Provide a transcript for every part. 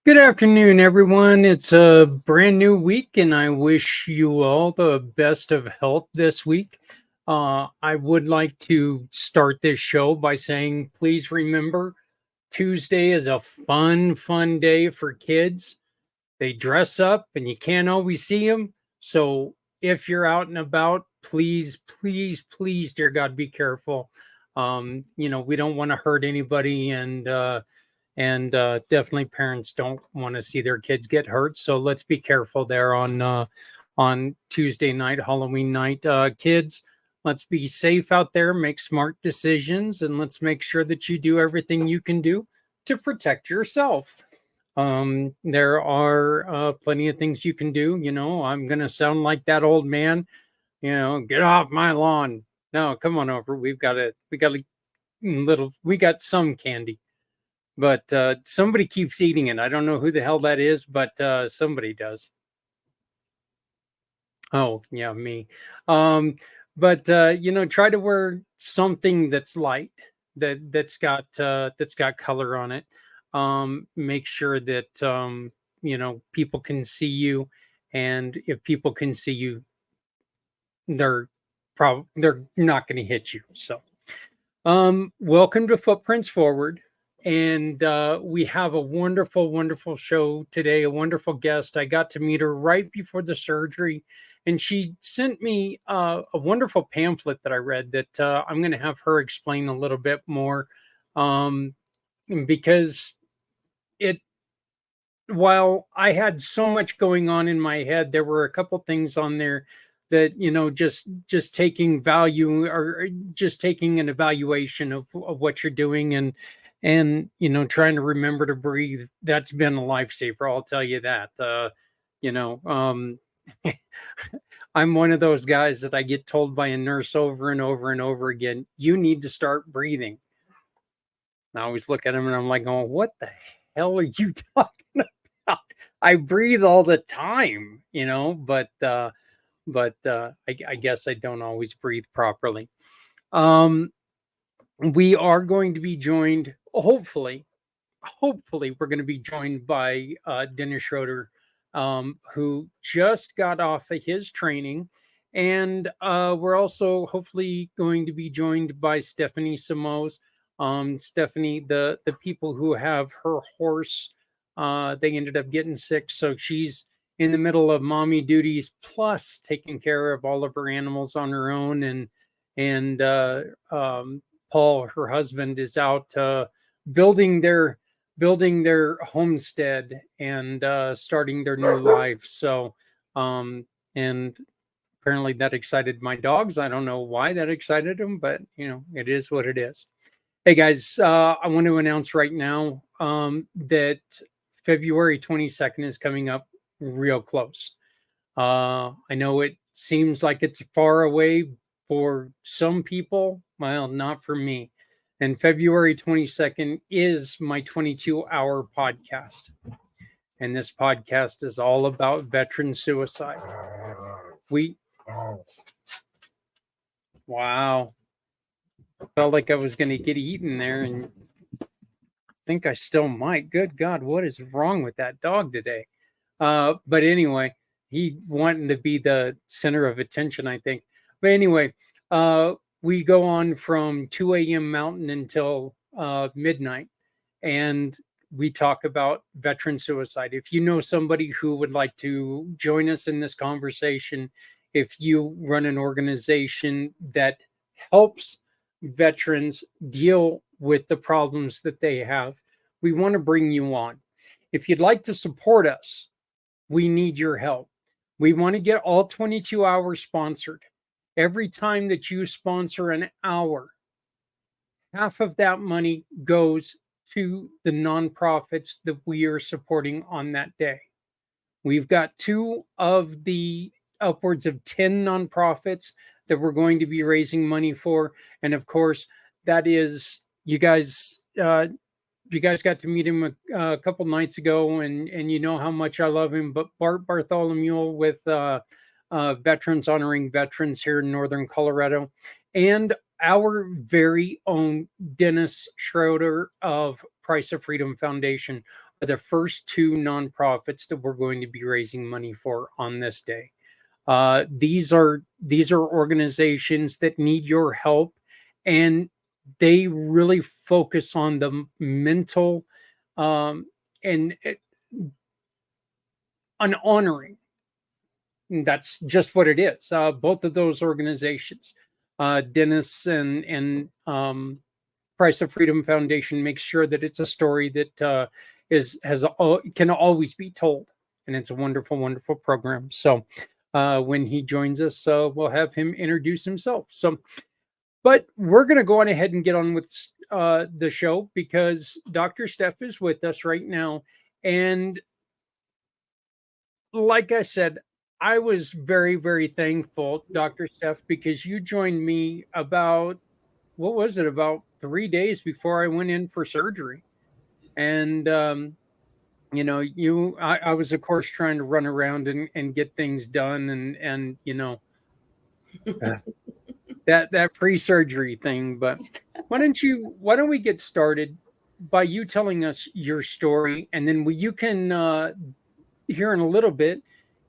Good afternoon, everyone. It's a brand new week, and I wish you all the best of health this week. I would like to start this show by saying, please remember Tuesday is a fun day for kids. They dress up, and you can't always see them. So if you're out and about, please, dear God, be careful. We don't want to hurt anybody, and definitely parents don't want to see their kids get hurt. So let's be careful there on Tuesday night, Halloween night. Kids, let's be safe out there, make smart decisions, and let's make sure that you do everything you can do to protect yourself. There are plenty of things you can do. I'm going to sound like that old man, get off my lawn. No, come on over. We got some candy. But somebody keeps eating it. I don't know who the hell that is, but somebody does. Oh, yeah, me. But try to wear something that's light, that's got color on it. Make sure that people can see you, and if people can see you, they're not going to hit you. So, welcome to Footprints Forward. And we have a wonderful show today, a wonderful guest. I got to meet her right before the surgery, and she sent me a wonderful pamphlet that I read that I'm going to have her explain a little bit more, because while I had so much going on in my head, there were a couple things on there that just taking value, or just taking an evaluation of what you're doing, and trying to remember to breathe. That's been a lifesaver, I'll tell you that. I'm one of those guys that I get told by a nurse over and over again, you need to start breathing. And I always look at him and I'm like, oh, what the hell are you talking about? I breathe all the time, but I guess I don't always breathe properly. We are going to be joined, hopefully we're going to be joined by Dennis Schroeder, who just got off of his training. And we're also hopefully going to be joined by Stephanie Samos. Stephanie, the people who have her horse, they ended up getting sick. So she's in the middle of mommy duties, plus taking care of all of her animals on her own. And Paul, her husband, is out building their homestead and starting their new life. So, and apparently that excited my dogs. I don't know why that excited them, but it is what it is. Hey guys, I want to announce right now that February 22nd is coming up real close. I know it seems like it's far away for some people. Well, not for me. And February 22nd is my 22-hour podcast. And this podcast is all about veteran suicide. Wow. Felt like I was going to get eaten there, and I think I still might. Good God, what is wrong with that dog today? But anyway, he wanting to be the center of attention, I think. But anyway, we go on from 2 a.m. Mountain until midnight, and we talk about veteran suicide. If you know somebody who would like to join us in this conversation, if you run an organization that helps veterans deal with the problems that they have, we want to bring you on. If you'd like to support us, we need your help. We want to get all 22 hours sponsored. Every time that you sponsor an hour, half of that money goes to the nonprofits that we are supporting on that day. We've got two of the upwards of 10 nonprofits that we're going to be raising money for. And of course, that is you guys got to meet him a couple nights ago, and you know how much I love him. But Bart Bartholomew with Veterans Honoring Veterans here in Northern Colorado, and our very own Dennis Schroeder of Price of Freedom Foundation are the first two nonprofits that we're going to be raising money for on this day. These are organizations that need your help, and they really focus on the mental and on honoring. And that's just what it is. Both of those organizations, Dennis and Price of Freedom Foundation, makes sure that it's a story that can always be told, and it's a wonderful, wonderful program. So when he joins us, we'll have him introduce himself. So, but we're going to go on ahead and get on with the show, because Dr. Steph is with us right now. And like I said, I was very, very thankful, Dr. Steph, because you joined me about 3 days before I went in for surgery. And, I was, of course, trying to run around and get things done. And that pre-surgery thing. But why don't we get started by you telling us your story, and then you can here in a little bit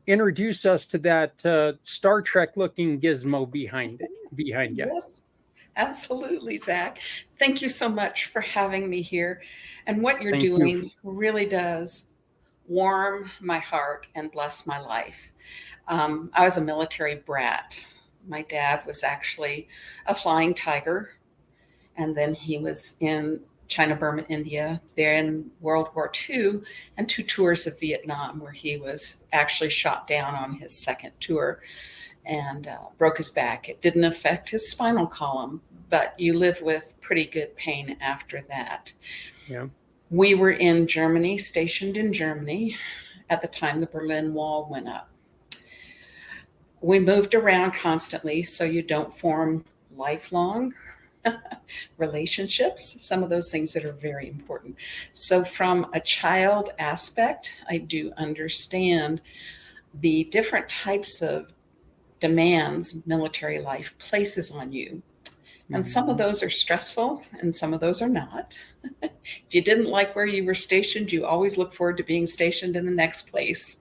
introduce us to that Star Trek looking gizmo behind you. Yes, absolutely, Zach. Thank you so much for having me here. And what you're doing really does warm my heart and bless my life. I was a military brat. My dad was actually a flying tiger, and then he was in China, Burma, India, there in World War II, and 2 tours of Vietnam, where he was actually shot down on his second tour and broke his back. It didn't affect his spinal column, but you live with pretty good pain after that. Yeah. We were in Germany, stationed in Germany at the time the Berlin Wall went up. We moved around constantly, so you don't form lifelong relationships, some of those things that are very important. So from a child aspect, I do understand the different types of demands military life places on you. And some of those are stressful and some of those are not. If you didn't like where you were stationed, you always look forward to being stationed in the next place.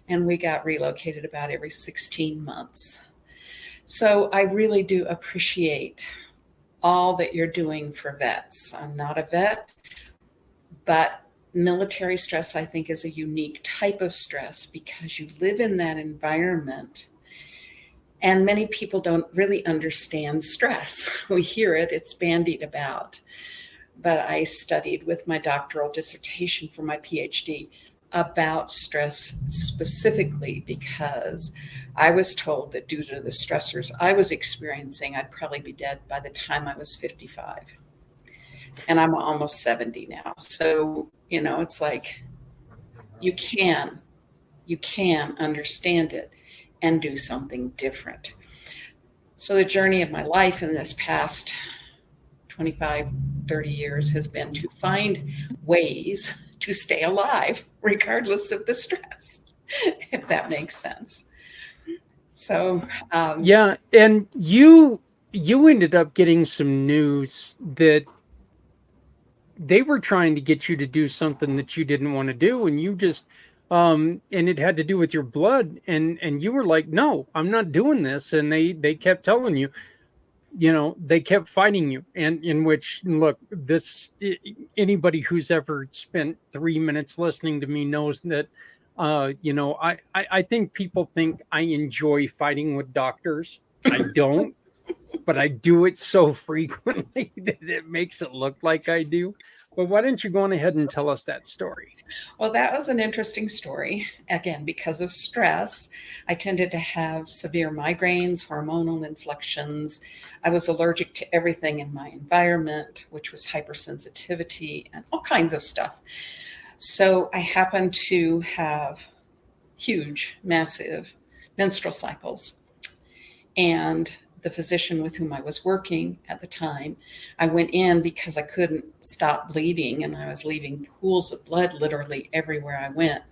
And we got relocated about every 16 months. So I really do appreciate all that you're doing for vets. I'm not a vet, but military stress, I think, is a unique type of stress because you live in that environment. And many people don't really understand stress. We hear it, it's bandied about. But I studied with my doctoral dissertation for my PhD about stress specifically because I was told that due to the stressors I was experiencing, I'd probably be dead by the time I was 55. And I'm almost 70 now. So, it's like you can understand it and do something different. So the journey of my life in this past 25, 30 years has been to find ways to stay alive, regardless of the stress, if that makes sense. So, yeah. And you ended up getting some news that they were trying to get you to do something that you didn't want to do. And you just, and it had to do with your blood. And you were like, no, I'm not doing this. And they kept telling you, they kept fighting you. And in which, look, anybody who's ever spent 3 minutes listening to me knows that, I think people think I enjoy fighting with doctors. I don't, but I do it so frequently that it makes it look like I do. Well, why don't you go on ahead and tell us that story? Well, that was an interesting story. Again, because of stress, I tended to have severe migraines, hormonal inflections. I was allergic to everything in my environment, which was hypersensitivity and all kinds of stuff. So I happened to have huge, massive menstrual cycles. And the physician with whom I was working at the time, I went in because I couldn't stop bleeding and I was leaving pools of blood literally everywhere I went.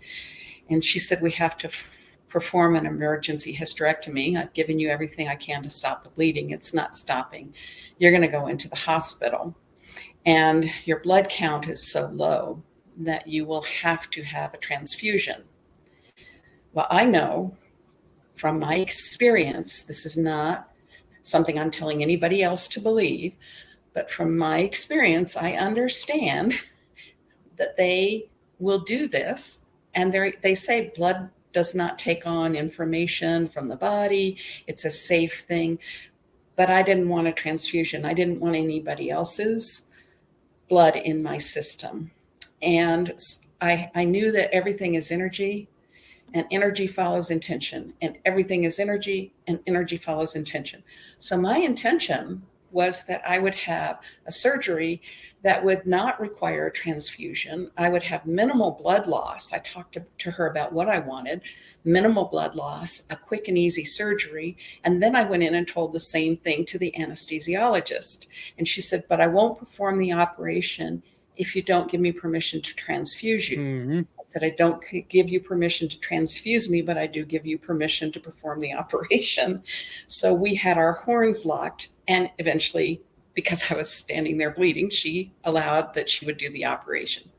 And she said, "We have to perform an emergency hysterectomy. I've given you everything I can to stop the bleeding. It's not stopping. You're going to go into the hospital. And your blood count is so low that you will have to have a transfusion." Well, I know from my experience, this is not something I'm telling anybody else to believe, but from my experience, I understand that they will do this. And they say blood does not take on information from the body, it's a safe thing. But I didn't want a transfusion, I didn't want anybody else's blood in my system. And I knew that everything is energy, and energy follows intention, and everything is energy, and energy follows intention. So my intention was that I would have a surgery that would not require a transfusion. I would have minimal blood loss. I talked to her about what I wanted: minimal blood loss, a quick and easy surgery. And then I went in and told the same thing to the anesthesiologist. And she said, "But I won't perform the operation if you don't give me permission to transfuse you." Mm-hmm. I said, "I don't give you permission to transfuse me, but I do give you permission to perform the operation." So we had our horns locked, and eventually, because I was standing there bleeding, she allowed that she would do the operation.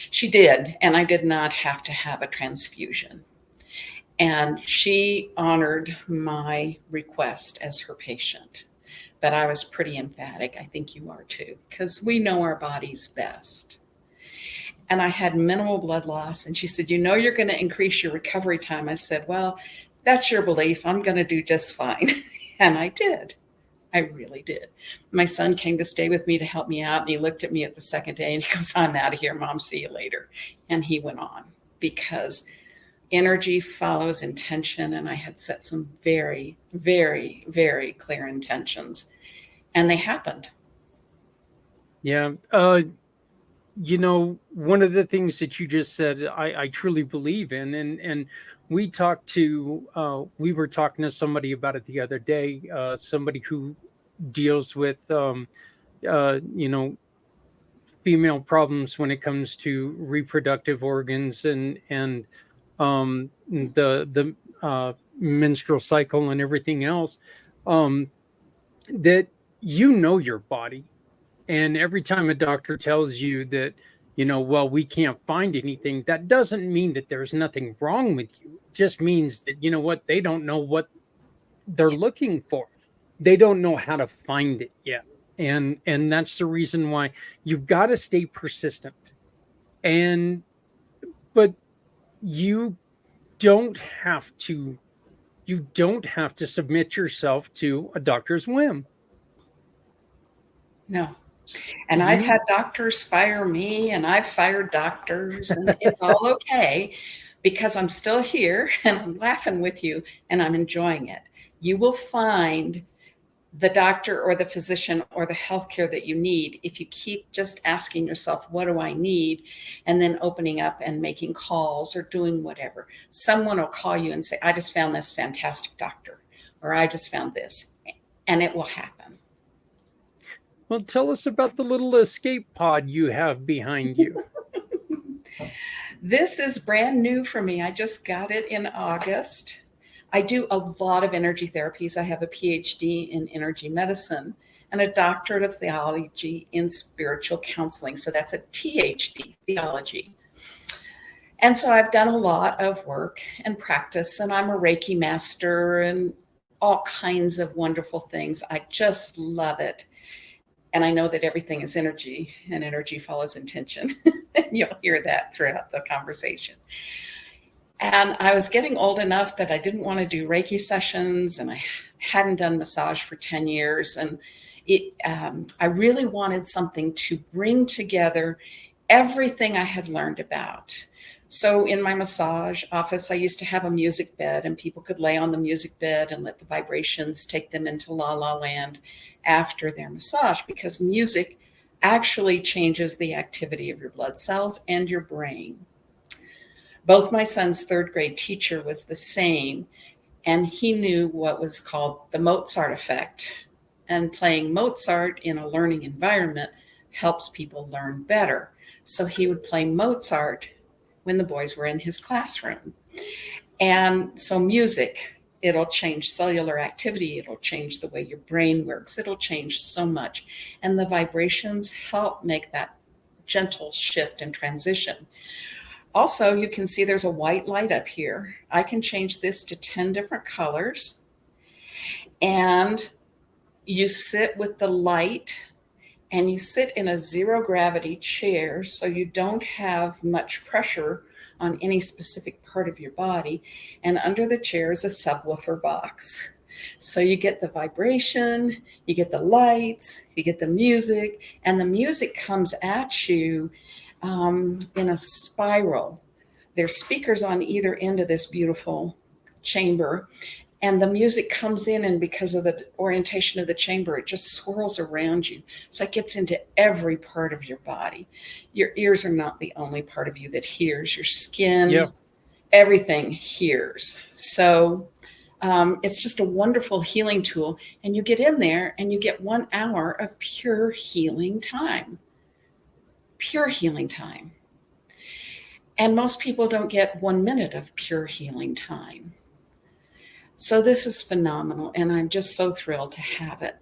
She did, and I did not have to have a transfusion. And she honored my request as her patient. But I was pretty emphatic. I think you are too, because we know our bodies best. And I had minimal blood loss. And she said, "You're going to increase your recovery time." I said, "Well, that's your belief. I'm going to do just fine." And I did. I really did. My son came to stay with me to help me out. And he looked at me at the second day and he goes, "I'm out of here, Mom. See you later." And he went on, because energy follows intention. And I had set some very, very, very clear intentions, and they happened. Yeah. One of the things that you just said, I truly believe in, and we were talking to somebody about it the other day, somebody who deals with, you know, female problems when it comes to reproductive organs and the menstrual cycle and everything else, um, that your body. And every time a doctor tells you that, well, we can't find anything, that doesn't mean that there's nothing wrong with you. It just means that, what, they don't know what they're Yes. looking for. They don't know how to find it yet. And that's the reason why you've got to stay persistent. And but you don't have to you don't have to submit yourself to a doctor's whim. No. S- And I've You had doctors fire me, and I've fired doctors, and it's all okay, because I'm still here and I'm laughing with you and I'm enjoying it. You will find the doctor or the physician or the healthcare that you need if you keep just asking yourself, "What do I need?" And then opening up and making calls or doing whatever. Someone will call you and say, "I just found this fantastic doctor," or "I just found this," and it will happen. Well, tell us about the little escape pod you have behind you. This is brand new for me. I just got it in August. I do a lot of energy therapies. I have a PhD in energy medicine and a doctorate of theology in spiritual counseling. So that's a THD, theology. And so I've done a lot of work and practice, and I'm a Reiki master and all kinds of wonderful things. I just love it. And I know that everything is energy, and energy follows intention. You'll hear that throughout the conversation. And I was getting old enough that I didn't want to do Reiki sessions, and I hadn't done massage for 10 years. And I really wanted something to bring together everything I had learned about. So in my massage office, I used to have a music bed, and people could lay on the music bed and let the vibrations take them into la la land after their massage, because music actually changes the activity of your blood cells and your brain. Both my son's third grade teacher was the same, and he knew what was called the Mozart effect. And playing Mozart in a learning environment helps people learn better. So he would play Mozart when the boys were in his classroom. And so music, it'll change cellular activity. It'll change the way your brain works. It'll change so much. And the vibrations help make that gentle shift and transition. Also, you can see there's a white light up here. I can change this to 10 different colors. And you sit with the light, and you sit in a zero gravity chair, so you don't have much pressure on any specific part of your body. And under the chair is a subwoofer box. So you get the vibration, you get the lights, you get the music, and the music comes at you in a spiral. There's speakers on either end of this beautiful chamber, and the music comes in, and because of the orientation of the chamber, it just swirls around you. So it gets into every part of your body. Your ears are not the only part of you that hears. Your skin, everything hears. So it's just a wonderful healing tool. And you get in there and you get 1 hour of pure healing time. Pure healing time. And most people don't get 1 minute of pure healing time. So this is phenomenal, and I'm just so thrilled to have it.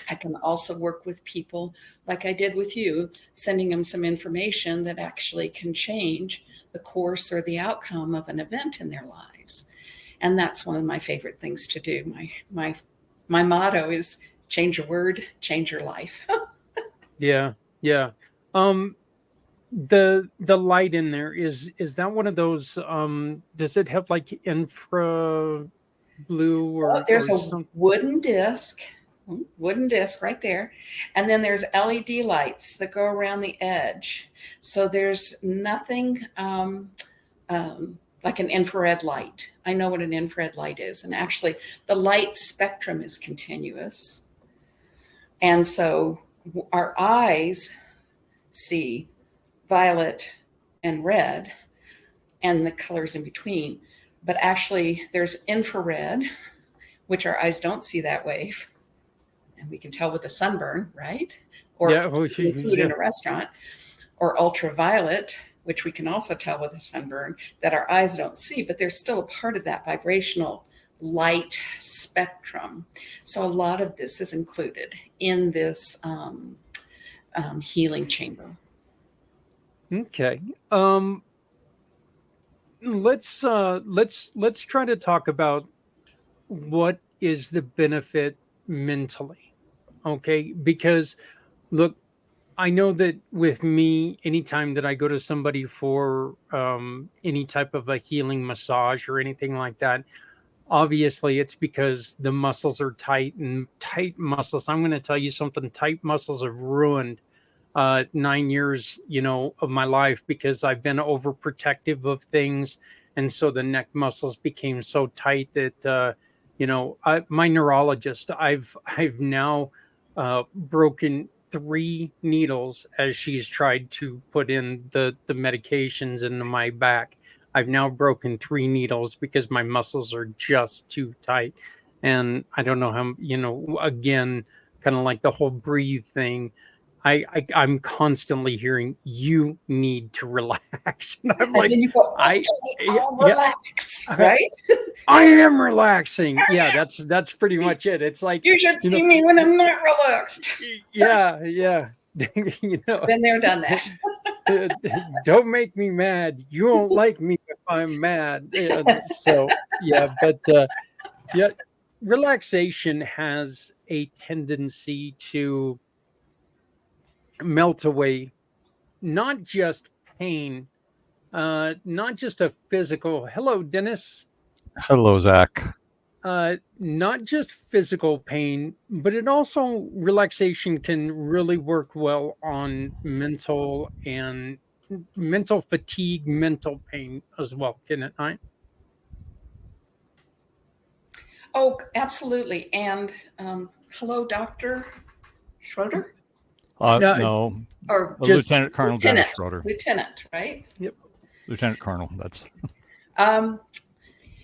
I can also work with people like I did with you, sending them some information that actually can change the course or the outcome of an event in their lives. And that's one of my favorite things to do. My motto is change your word, change your life. Yeah. The light in there, is that one of those, does it have like infra blue or There's a something? wooden disc right there, and then there's LED lights that go around the edge. So there's nothing like an infrared light. I know what an infrared light is, and actually the light spectrum is continuous, and so our eyes see violet and red and the colors in between. But actually there's infrared, which our eyes don't see that wave. And we can tell with the sunburn, right? Or food in a restaurant. Or ultraviolet, which we can also tell with the sunburn, that our eyes don't see, but they're still a part of that vibrational light spectrum. So a lot of this is included in this healing chamber. Okay. Let's try to talk about what is the benefit mentally. Okay? Because look, I know that with me, anytime that I go to somebody for any type of a healing massage or anything like that, obviously it's because the muscles are tight, and tight muscles. I'm going to tell you something. Tight muscles have ruined 9 years, of my life, because I've been overprotective of things. And so the neck muscles became so tight that, my neurologist, I've now broken 3 needles as she's tried to put in the medications into my back. I've now broken 3 needles because my muscles are just too tight. And I don't know how, again, kind of like the whole breathe thing. I'm constantly hearing, you need to relax. And I'm like, then you go, relax, right? I am relaxing. Yeah, that's pretty much it. It's like, you should see me when I'm not relaxed. Yeah. Been there, done that. Don't make me mad. You won't like me if I'm mad. So yeah, but relaxation has a tendency to melt away not just pain, not just a physical. Hello, Dennis. Hello, Zach. not just physical pain, but it also relaxation can really work well on mental fatigue, mental pain as well, can it not? Oh, absolutely. And hello, Dr. Schroeder? No, No, Or just Lieutenant Colonel Dennis Lieutenant, Schroeder. Lieutenant, right? yep. Lieutenant Colonel, that's Um,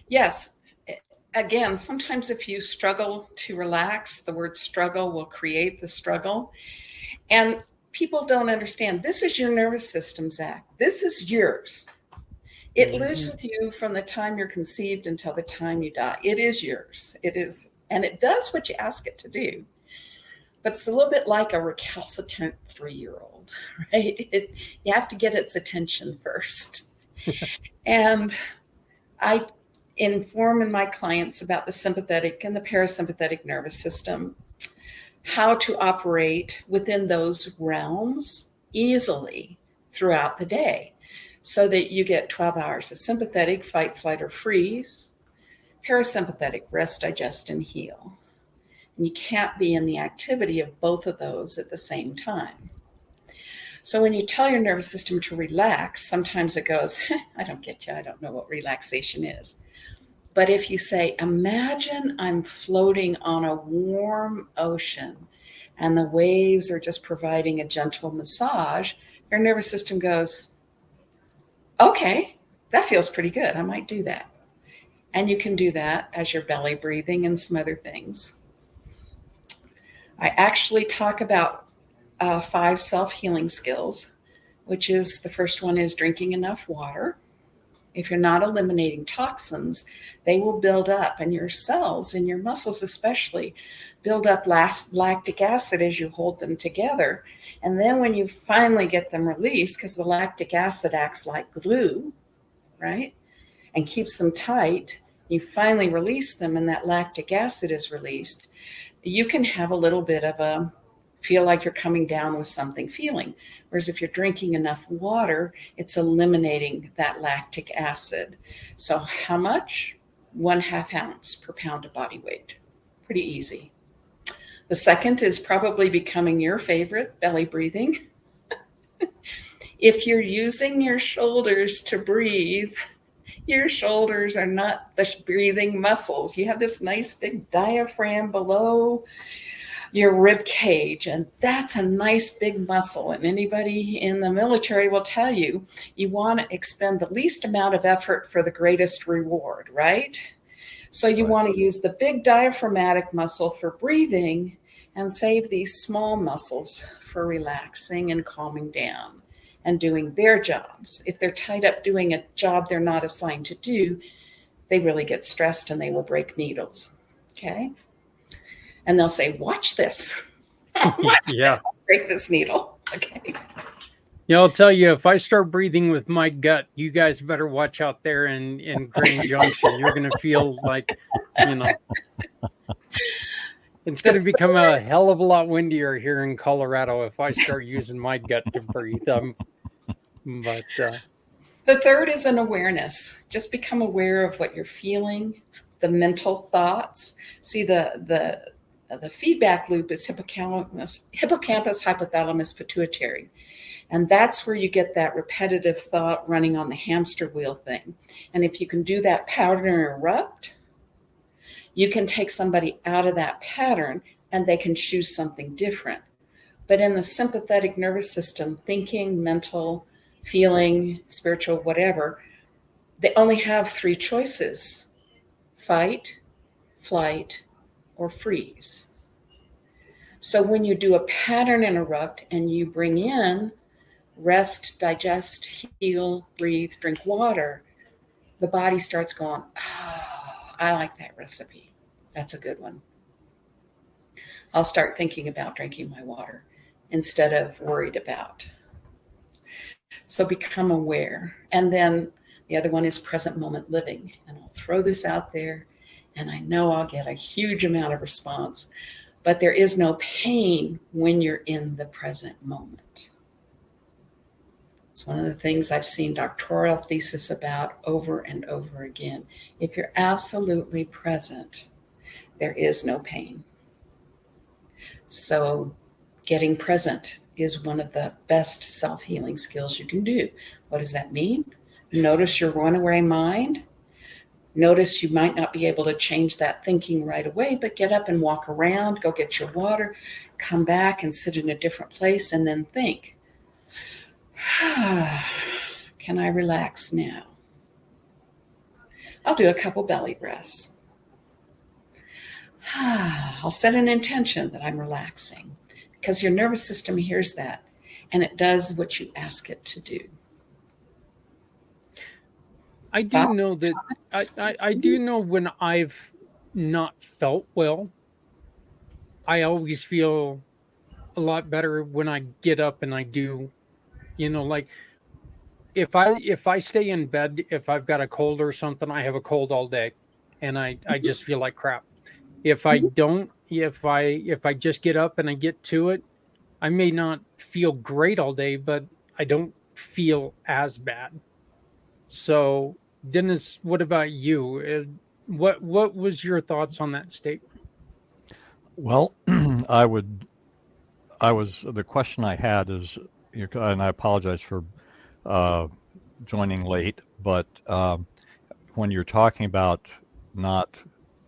yes. Again, sometimes if you struggle to relax, the word struggle will create the struggle. And people don't understand this is your nervous system, Zach. This is yours. It lives Mhm. with you from the time you're conceived until the time you die. It is yours. It is, and it does what you ask it to do. But it's a little bit like a recalcitrant 3-year-old, right? You have to get its attention first. And I inform my clients about the sympathetic and the parasympathetic nervous system, how to operate within those realms easily throughout the day so that you get 12 hours of sympathetic, fight, flight, or freeze, parasympathetic, rest, digest, and heal. And you can't be in the activity of both of those at the same time. So when you tell your nervous system to relax, sometimes it goes, I don't get you. I don't know what relaxation is. But if you say, imagine I'm floating on a warm ocean and the waves are just providing a gentle massage, your nervous system goes, okay, that feels pretty good. I might do that. And you can do that as you're belly breathing and some other things. I actually talk about 5 self-healing skills, which is the first one is drinking enough water. If you're not eliminating toxins, they will build up, and your cells and your muscles especially build up lactic acid as you hold them together. And then when you finally get them released, because the lactic acid acts like glue, right, and keeps them tight, you finally release them and that lactic acid is released, you can have a little bit of a feel like you're coming down with something feeling. Whereas if you're drinking enough water, it's eliminating that lactic acid. So how much? 1/2 ounce per pound of body weight. Pretty easy. The second is probably becoming your favorite, belly breathing. If you're using your shoulders to breathe, your shoulders are not the breathing muscles. You have this nice big diaphragm below your rib cage, and that's a nice big muscle. And anybody in the military will tell you, you want to expend the least amount of effort for the greatest reward, right? So you right. want to use the big diaphragmatic muscle for breathing and save these small muscles for relaxing and calming down and doing their jobs. If they're tied up doing a job they're not assigned to do, they really get stressed and they will break needles. Okay. And they'll say, watch this. Watch Yeah. this. Break this needle. Okay. Yeah, I'll tell you, if I start breathing with my gut, you guys better watch out there in Grand Junction. You're going to feel like, you know, it's going to become a hell of a lot windier here in Colorado if I start using my gut to breathe. But The third is an awareness. Just become aware of what you're feeling, the mental thoughts. See, the feedback loop is hippocampus, hypothalamus, pituitary. And that's where you get that repetitive thought running on the hamster wheel thing. And if you can do that pattern interrupt, you can take somebody out of that pattern and they can choose something different. But in the sympathetic nervous system, thinking, mental, feeling, spiritual, whatever, they only have 3 choices: fight, flight, or freeze. So when you do a pattern interrupt and you bring in rest, digest, heal, breathe, drink water, the body starts going, oh, I like that recipe. That's a good one. I'll start thinking about drinking my water instead of worried about. So become aware. And then the other one is present moment living. And I'll throw this out there, and I know I'll get a huge amount of response, but there is no pain when you're in the present moment. It's one of the things I've seen doctoral thesis about over and over again. If you're absolutely present, there is no pain. So getting present is one of the best self-healing skills you can do. What does that mean? Notice your runaway mind. Notice you might not be able to change that thinking right away, but get up and walk around, go get your water, come back and sit in a different place, and then think, can I relax now? I'll do a couple belly breaths. I'll set an intention that I'm relaxing, because your nervous system hears that and it does what you ask it to do. I do know that I do know when I've not felt well, I always feel a lot better when I get up and I do, like if I stay in bed, if I've got a cold or something, I have a cold all day and I just feel like crap. If I don't, if I just get up and I get to it, I may not feel great all day, but I don't feel as bad. So, Dennis, what about you? What was your thoughts on that statement? Well, the question I had is, and I apologize for uh, joining late, but when you're talking about not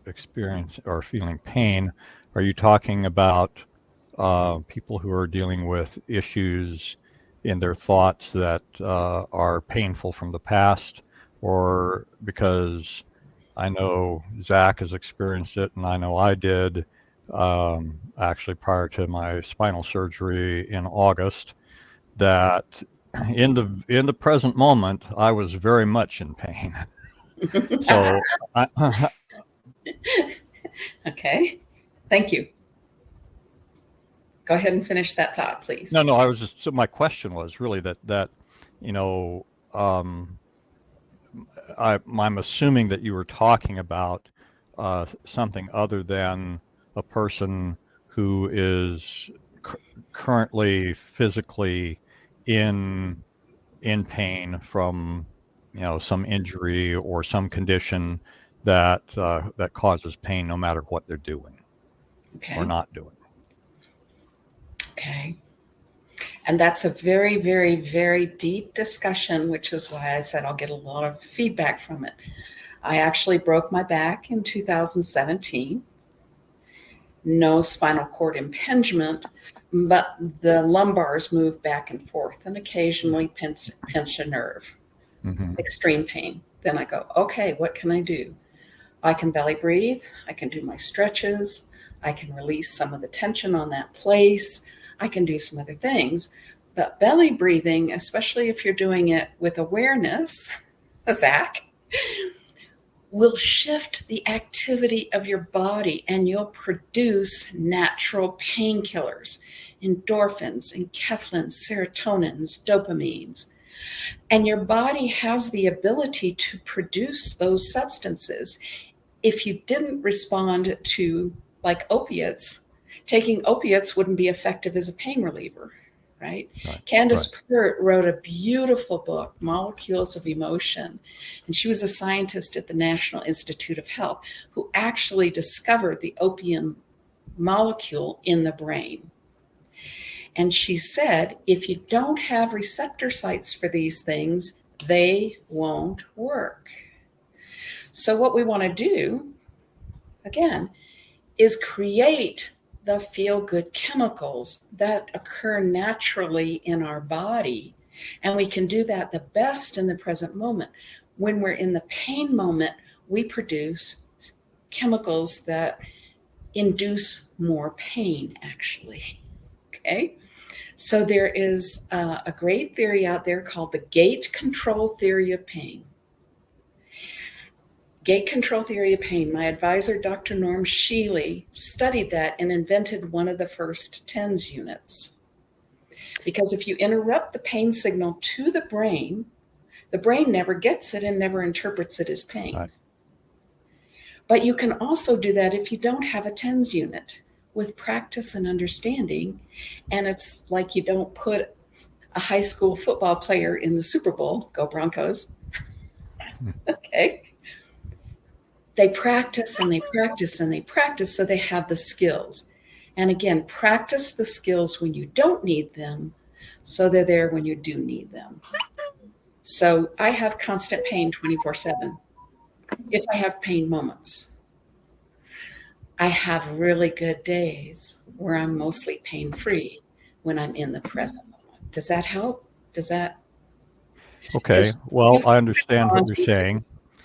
experiencing or feeling pain, are you talking about people who are dealing with issues in their thoughts that are painful from the past, or because I know Zach has experienced it, and I know I did actually prior to my spinal surgery in August, that in the present moment I was very much in pain. So, Okay, thank you. Go ahead and finish that thought, please. no, I was just, so my question was really that you know, I'm assuming that you were talking about something other than a person who is currently physically in pain from some injury or some condition that that causes pain no matter what they're doing or not doing. Okay. And that's a very, very, very deep discussion, which is why I said I'll get a lot of feedback from it. I actually broke my back in 2017. No spinal cord impingement, but the lumbars move back and forth and occasionally pinch a nerve. Mm-hmm. Extreme pain. Then I go, okay, what can I do? I can belly breathe. I can do my stretches. I can release some of the tension on that place. I can do some other things. But belly breathing, especially if you're doing it with awareness, Zach, will shift the activity of your body and you'll produce natural painkillers, endorphins, enkephalins, serotonins, dopamines. And your body has the ability to produce those substances. If you didn't respond to, like, opiates, taking opiates wouldn't be effective as a pain reliever, right? Candace Pert wrote a beautiful book, Molecules of Emotion. And she was a scientist at the National Institute of Health who actually discovered the opium molecule in the brain. And she said, if you don't have receptor sites for these things, they won't work. So what we want to do, again, is create the feel-good chemicals that occur naturally in our body. And we can do that the best in the present moment. When we're in the pain moment, we produce chemicals that induce more pain, actually. Okay? So there is a great theory out there called the gate control theory of pain. Gate control theory of pain. My advisor, Dr. Norm Shealy, studied that and invented one of the first TENS units. Because if you interrupt the pain signal to the brain never gets it and never interprets it as pain. Right. But you can also do that if you don't have a TENS unit with practice and understanding. And it's like you don't put a high school football player in the Super Bowl, go Broncos. Okay. They practice and they practice and they practice so they have the skills. And again, practice the skills when you don't need them so they're there when you do need them. So I have constant pain 24/7 if I have pain moments. I have really good days where I'm mostly pain-free when I'm in the present moment. Does that help? Does that? Okay. Well, I understand what you're saying.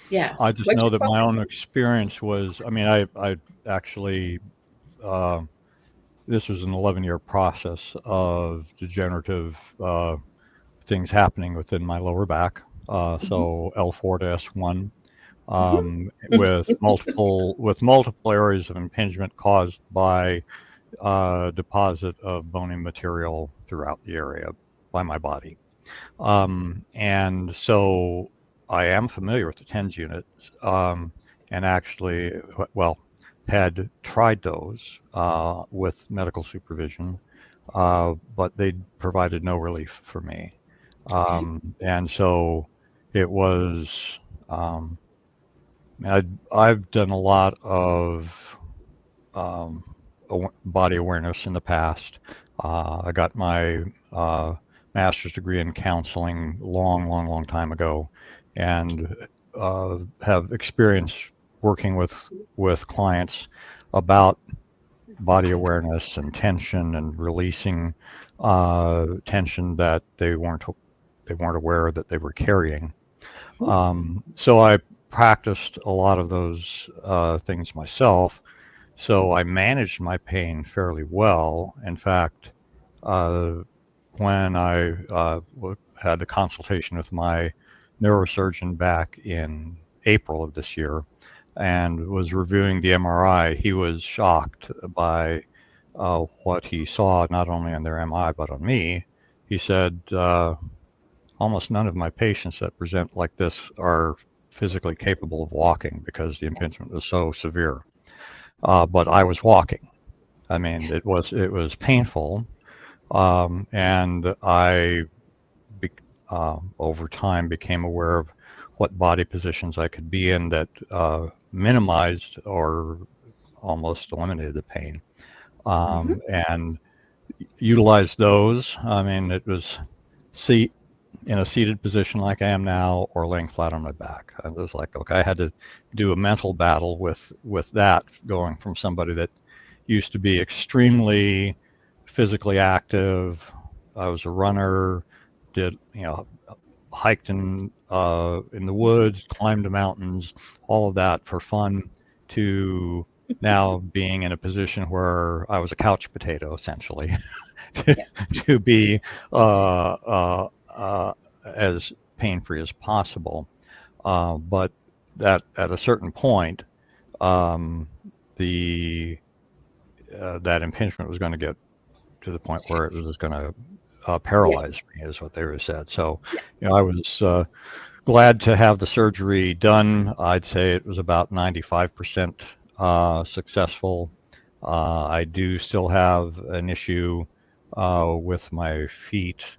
Yeah. I just know that my own experience was, I mean, I actually, this was an 11-year process of degenerative things happening within my lower back. So L4 to S1, with multiple areas of impingement caused by deposit of bony material throughout the area by my body. And so I am familiar with the TENS units, and actually, well, had tried those with medical supervision, but they provided no relief for me. And so it was, I've done a lot of body awareness in the past. I got my master's degree in counseling long time ago, and have experience working with clients about body awareness and tension and releasing tension that they weren't aware that they were carrying. So I practiced a lot of those things myself. So I managed my pain fairly well. In fact, when I had a consultation with my neurosurgeon back in April of this year and was reviewing the MRI, he was shocked by what he saw, not only on their MRI, but on me. He said, almost none of my patients that present like this are physically capable of walking because the impingement was so severe. But I was walking. I mean, it was painful, and I, over time, became aware of what body positions I could be in that minimized or almost eliminated the pain, and utilized those. I mean, it was in a seated position like I am now, or laying flat on my back. I was like, okay, I had to do a mental battle with that, going from somebody that used to be extremely physically active. I was a runner, hiked in the woods, climbed the mountains, all of that for fun, to now being in a position where I was a couch potato, essentially, to be as pain-free as possible. But that at a certain point, that impingement was going to get to the point where it was going to paralyze me, is what they were said. So, I was glad to have the surgery done. I'd say it was about 95% successful. I do still have an issue with my feet,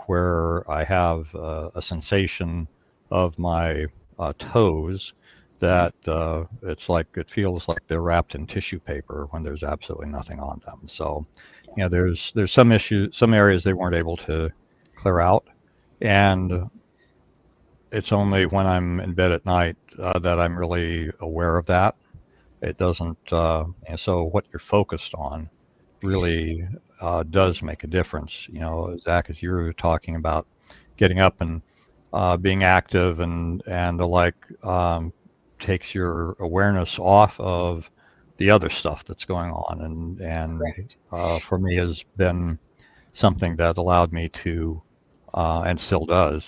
where I have a sensation of my toes that it feels like they're wrapped in tissue paper when there's absolutely nothing on them. So, there's some areas they weren't able to clear out, and it's only when I'm in bed at night that I'm really aware of that. It doesn't, and so what you're focused on really does make a difference. Zach, as you were talking about getting up and being active and the like, takes your awareness off of the other stuff that's going on, and for me has been something that allowed me to, and still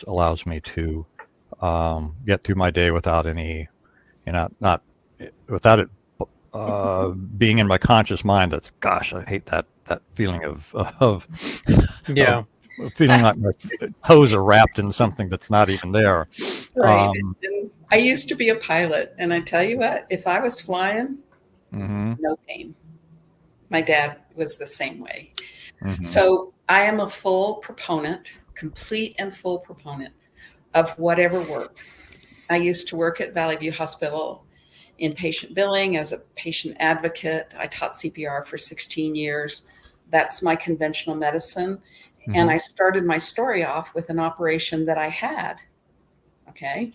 allows me to get through my day without any, not without it being in my conscious mind. That's, gosh, I hate that feeling of feeling like my toes are wrapped in something that's not even there. Right. I used to be a pilot, and I tell you what, if I was flying, no pain. My dad was the same way. So I am a full proponent, complete and full proponent of whatever work. I used to work at Valley View Hospital in patient billing as a patient advocate. I taught CPR for 16 years. That's my conventional medicine. Mm-hmm. And I started my story off with an operation that I had. Okay.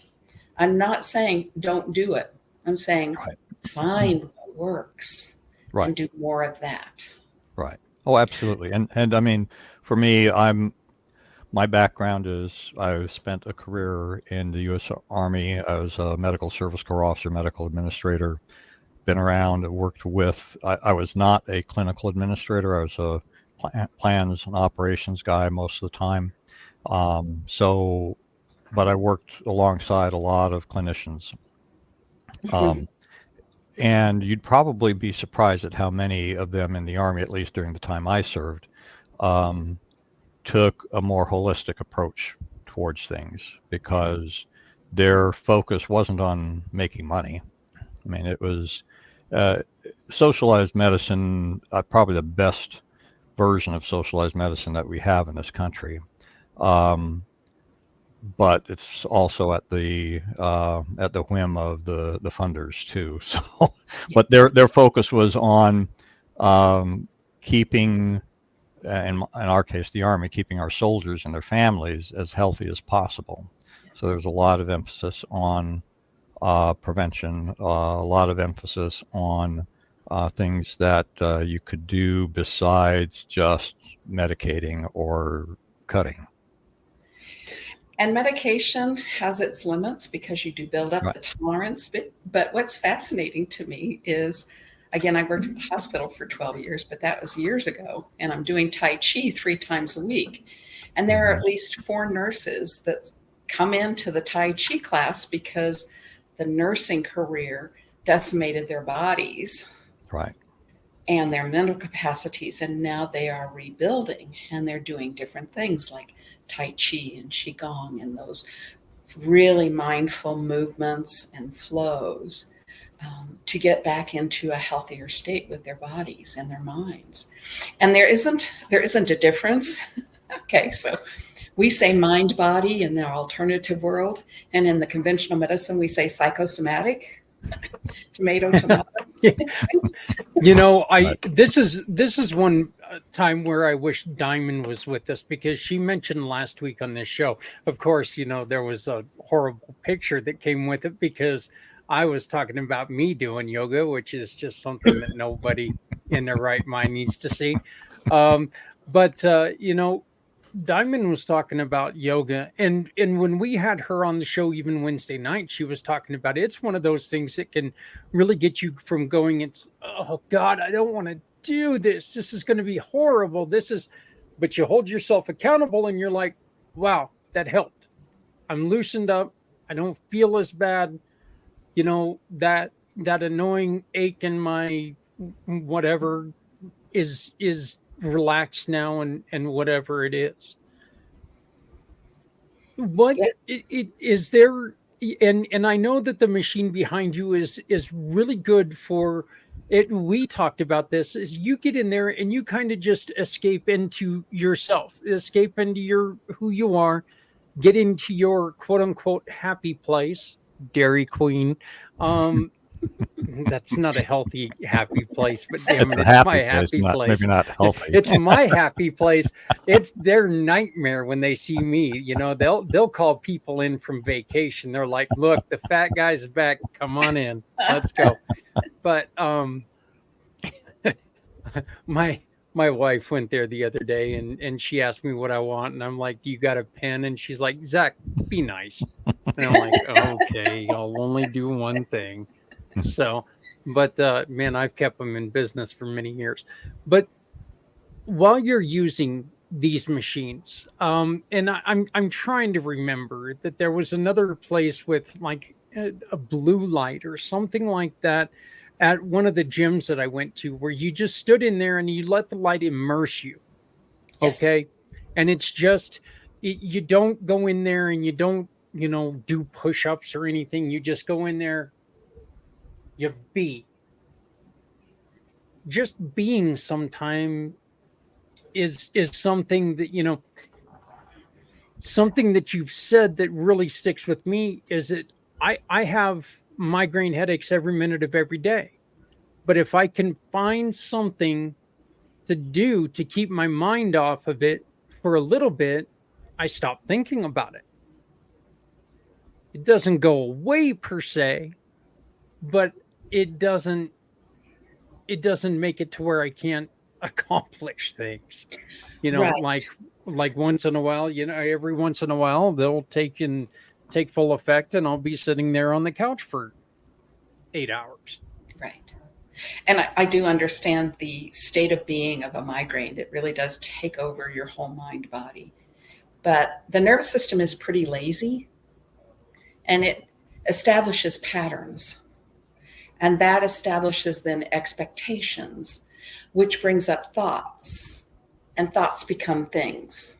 I'm not saying don't do it. I'm saying find what works and do more of that. Right. Oh, absolutely. And I mean, for me, my background is I spent a career in the U.S. Army. I was a medical service corps officer, medical administrator, been around, worked with, I was not a clinical administrator. I was a plans and operations guy most of the time. But I worked alongside a lot of clinicians. And you'd probably be surprised at how many of them in the Army, at least during the time I served, took a more holistic approach towards things because their focus wasn't on making money. I mean, it was socialized medicine, probably the best version of socialized medicine that we have in this country. But it's also at the whim of the funders too. So, but their focus was on keeping, in our case, the Army, keeping our soldiers and their families as healthy as possible. So there's a lot of emphasis on prevention, a lot of emphasis on things that you could do besides just medicating or cutting. And medication has its limits because you do build up the tolerance. But what's fascinating to me is, again, I worked at the hospital for 12 years, but that was years ago. And I'm doing Tai Chi 3 times a week. And there are at least 4 nurses that come into the Tai Chi class because the nursing career decimated their bodies. Right. And their mental capacities. And now they are rebuilding and they're doing different things like Tai Chi and Qigong and those really mindful movements and flows to get back into a healthier state with their bodies and their minds. And there isn't a difference. Okay, so we say mind body in the alternative world, and in the conventional medicine we say psychosomatic. Tomato. You know, this is one time where I wish Diamond was with us, because she mentioned last week on this show, of course, you know, there was a horrible picture that came with it because I was talking about me doing yoga, which is just something that nobody in their right mind needs to see. But you know, Diamond was talking about yoga, and when we had her on the show, even Wednesday night, she was talking about it's one of those things that can really get you from going, it's, oh God, I don't want to do this. This is going to be horrible. But you hold yourself accountable and you're like, wow, that helped. I'm loosened up. I don't feel as bad. You know, that annoying ache in my whatever is relaxed now, and whatever it is. What is there? And I know that the machine behind you is really good for it. We talked about this, is you get in there and you kind of just escape into yourself, escape into your who you are, get into your quote unquote happy place, Dairy Queen. That's not a healthy, happy place, but damn it, it's my happy place. Maybe not healthy. It's my happy place. It's their nightmare when they see me. You know, they'll call people in from vacation. They're like, "Look, the fat guy's back. Come on in. Let's go." But my wife went there the other day, and she asked me what I want, and I'm like, "Do you got a pen?" And she's like, "Zach, be nice." And I'm like, "Okay, I'll only do one thing." So, but man, I've kept them in business for many years. But while you're using these machines, and I'm trying to remember that there was another place with like a blue light or something like that at one of the gyms that I went to, where you just stood in there and you let the light immerse you. Yes. Okay, and it's just you don't go in there and you don't, you know, do push-ups or anything. You just go in there. You be just being sometime is something that, something that you've said that really sticks with me is that I have migraine headaches every minute of every day. But if I can find something to do to keep my mind off of it for a little bit, I stop thinking about it. It doesn't go away per se, but it doesn't make it to where I can't accomplish things. Right. Like once in a while, every once in a while they'll take full effect and I'll be sitting there on the couch for 8 hours. Right. And I do understand the state of being of a migraine. It really does take over your whole mind body. But the nervous system is pretty lazy, and it establishes patterns. And that establishes then expectations, which brings up thoughts, and thoughts become things.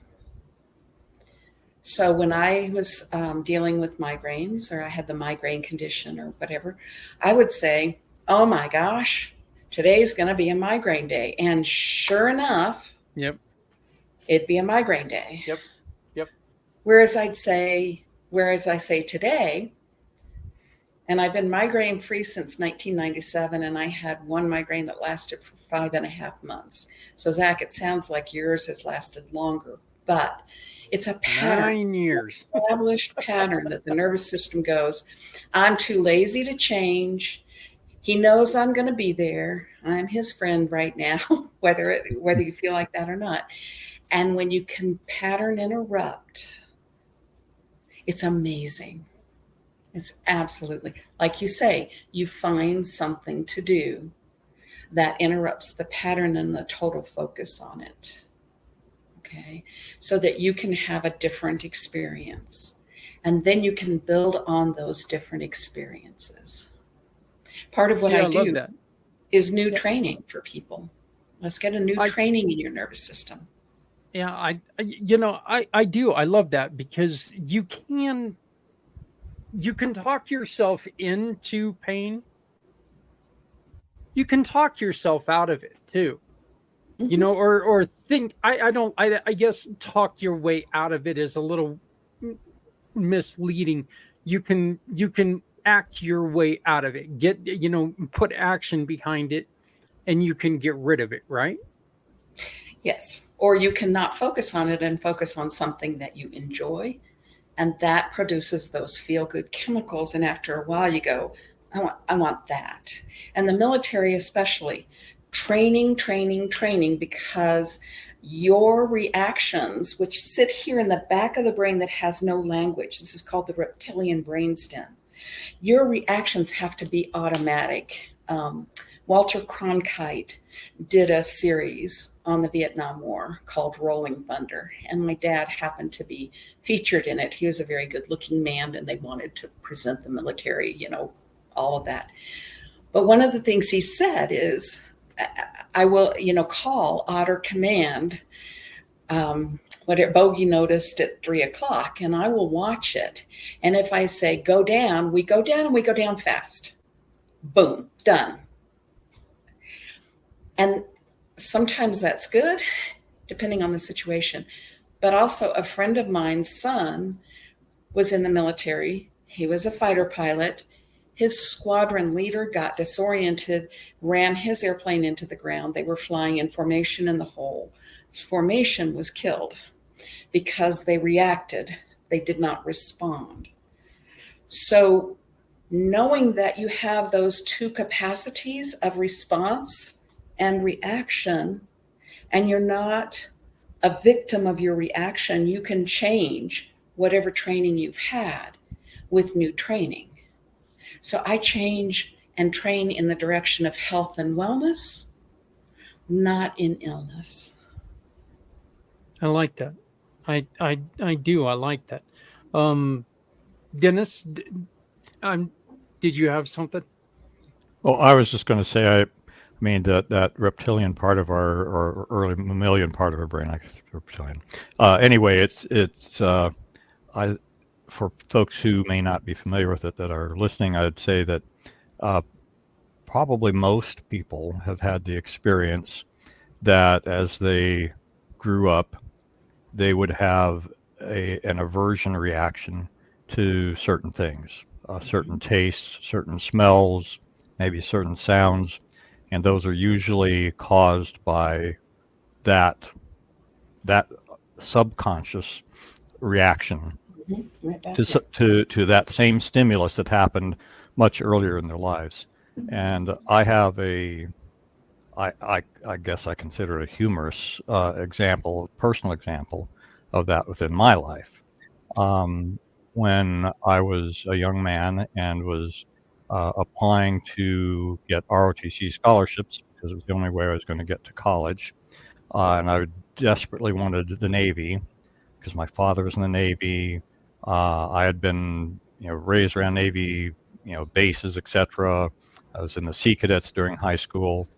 So when I was dealing with migraines, or I had the migraine condition or whatever, I would say, oh my gosh, today's going to be a migraine day. And sure enough, Yep. it'd be a migraine day. Yep. Whereas I say today, and I've been migraine free since 1997, and I had one migraine that lasted for 5.5 months. So Zach, it sounds like yours has lasted longer, but it's a pattern. 9 years. Established pattern that the nervous system goes, I'm too lazy to change. He knows I'm going to be there. I'm his friend right now, whether you feel like that or not. And when you can pattern interrupt, it's amazing. It's absolutely, like you say, you find something to do that interrupts the pattern and the total focus on it. Okay, so that you can have a different experience. And then you can build on those different experiences. Part of what I do is new training for people. Let's get a new training in your nervous system. Yeah, I do. I love that because you can talk yourself into pain. You can talk yourself out of it too. Mm-hmm. Or think, I guess talk your way out of it is a little misleading. You can act your way out of it. Put action behind it and you can get rid of it, right? Yes. Or you can not focus on it and focus on something that you enjoy. And that produces those feel-good chemicals. And after a while you go, I want that. And the military especially, training, because your reactions, which sit here in the back of the brain that has no language, this is called the reptilian brainstem, your reactions have to be automatic. Walter Cronkite did a series on the Vietnam War called Rolling Thunder, and my dad happened to be featured in it. He was a very good-looking man, and they wanted to present the military, all of that. But one of the things he said is, I will, call Otter Command, what bogey noticed at 3:00, and I will watch it. And if I say go down, we go down, and we go down fast. Boom, done. And sometimes that's good, depending on the situation. But also a friend of mine's son was in the military. He was a fighter pilot. His squadron leader got disoriented, ran his airplane into the ground. They were flying in formation and the whole formation was killed because they reacted. They did not respond. So knowing that you have those two capacities of response and reaction, and you're not a victim of your reaction, you can change whatever training you've had with new training. So I change and train in the direction of health and wellness, not in illness. I like that. I do. I like that. Dennis, did you have something? Well, I was just going to say, I mean that reptilian part of or early mammalian part of our brain, reptilian. Anyway, it's for folks who may not be familiar with it that are listening, I'd say that probably most people have had the experience that as they grew up, they would have an aversion reaction to certain things, certain tastes, certain smells, maybe certain sounds, and those are usually caused by that subconscious reaction Right back. to that same stimulus that happened much earlier in their lives. And I have I guess I consider it a humorous example, personal example of that within my life. When I was a young man and was applying to get ROTC scholarships because it was the only way I was going to get to college, and I desperately wanted the Navy because my father was in the Navy. I had been, raised around Navy, bases, etc. I was in the Sea Cadets during high school.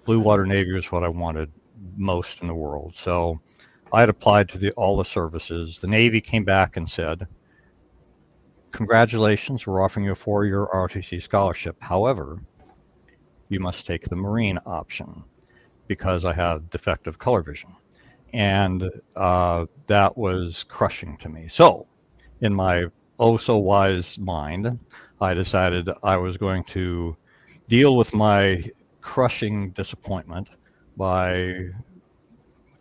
Blue Water Navy was what I wanted most in the world. So I had applied to all the services. The Navy came back and said, "Congratulations, we're offering you a 4-year ROTC scholarship. However, you must take the Marine option because I have defective color vision." And that was crushing to me. So in my oh so wise mind, I decided I was going to deal with my crushing disappointment by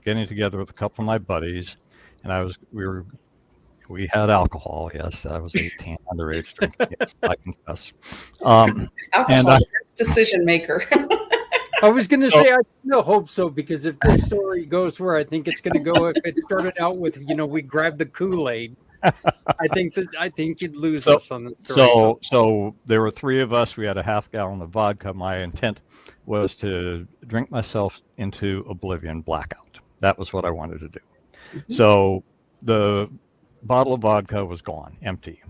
getting together with a couple of my buddies, and we had alcohol. Yes, I was 18, underage drinking. Yes, I confess. Alcohol is decision maker. I was going to say, I hope so, because if this story goes where I think it's going to go, if it started out with, we grabbed the Kool-Aid, I think you'd lose us on the story. So there were 3 of us. We had a half gallon of vodka. My intent was to drink myself into oblivion, blackout. That was what I wanted to do. Mm-hmm. So the bottle of vodka was gone, empty,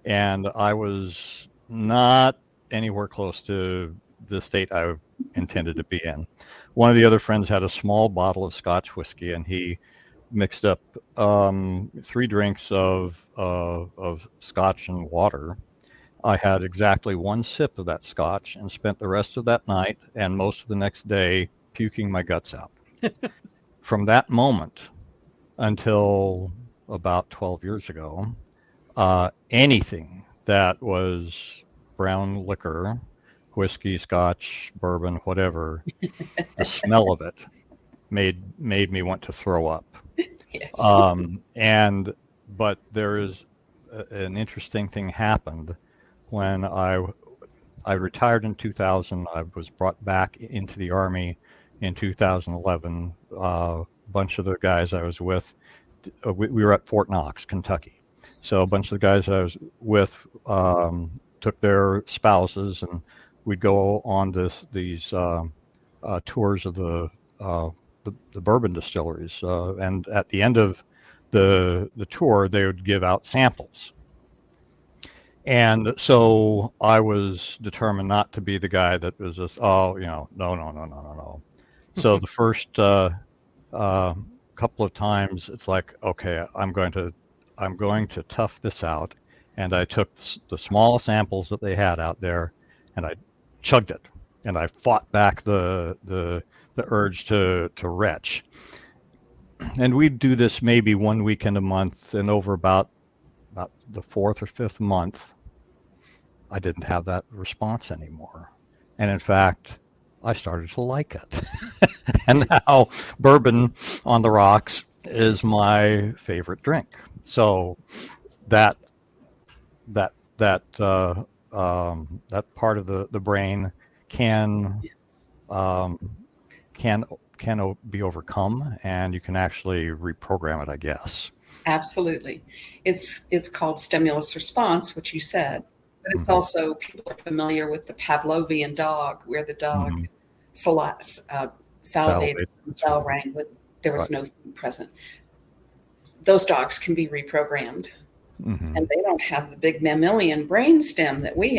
and I was not anywhere close to the state I intended to be in. One of the other friends had a small bottle of Scotch whiskey, and he mixed up 3 drinks of Scotch and water. I had exactly 1 sip of that Scotch and spent the rest of that night and most of the next day puking my guts out. From that moment until about 12 years ago, anything that was brown liquor, whiskey, Scotch, bourbon, whatever, the smell of it made me want to throw up. Yes. But there is an interesting thing happened when I retired in 2000. I was brought back into the Army in 2011. A bunch of the guys I was with, we were at Fort Knox, Kentucky. So a bunch of the guys I was with took their spouses, and we'd go on these tours of the bourbon distilleries, and at the end of the tour, they would give out samples. And so I was determined not to be the guy that was just, no. So the first couple of times, it's like, okay, I'm going to tough this out. And I took the small samples that they had out there, and I chugged it, and I fought back the urge to retch. And we'd do this maybe 1 weekend a month, and over about the 4th or 5th month, I didn't have that response anymore. And in fact, I started to like it. And now bourbon on the rocks is my favorite drink. So that part of the brain can be overcome, and you can actually reprogram it, I guess. Absolutely. It's called stimulus response, which you said, but it's also, people are familiar with the Pavlovian dog, where the dog salivated, the bell rang, but there was no food present. Those dogs can be reprogrammed. Mm-hmm. And they don't have the big mammalian brain that we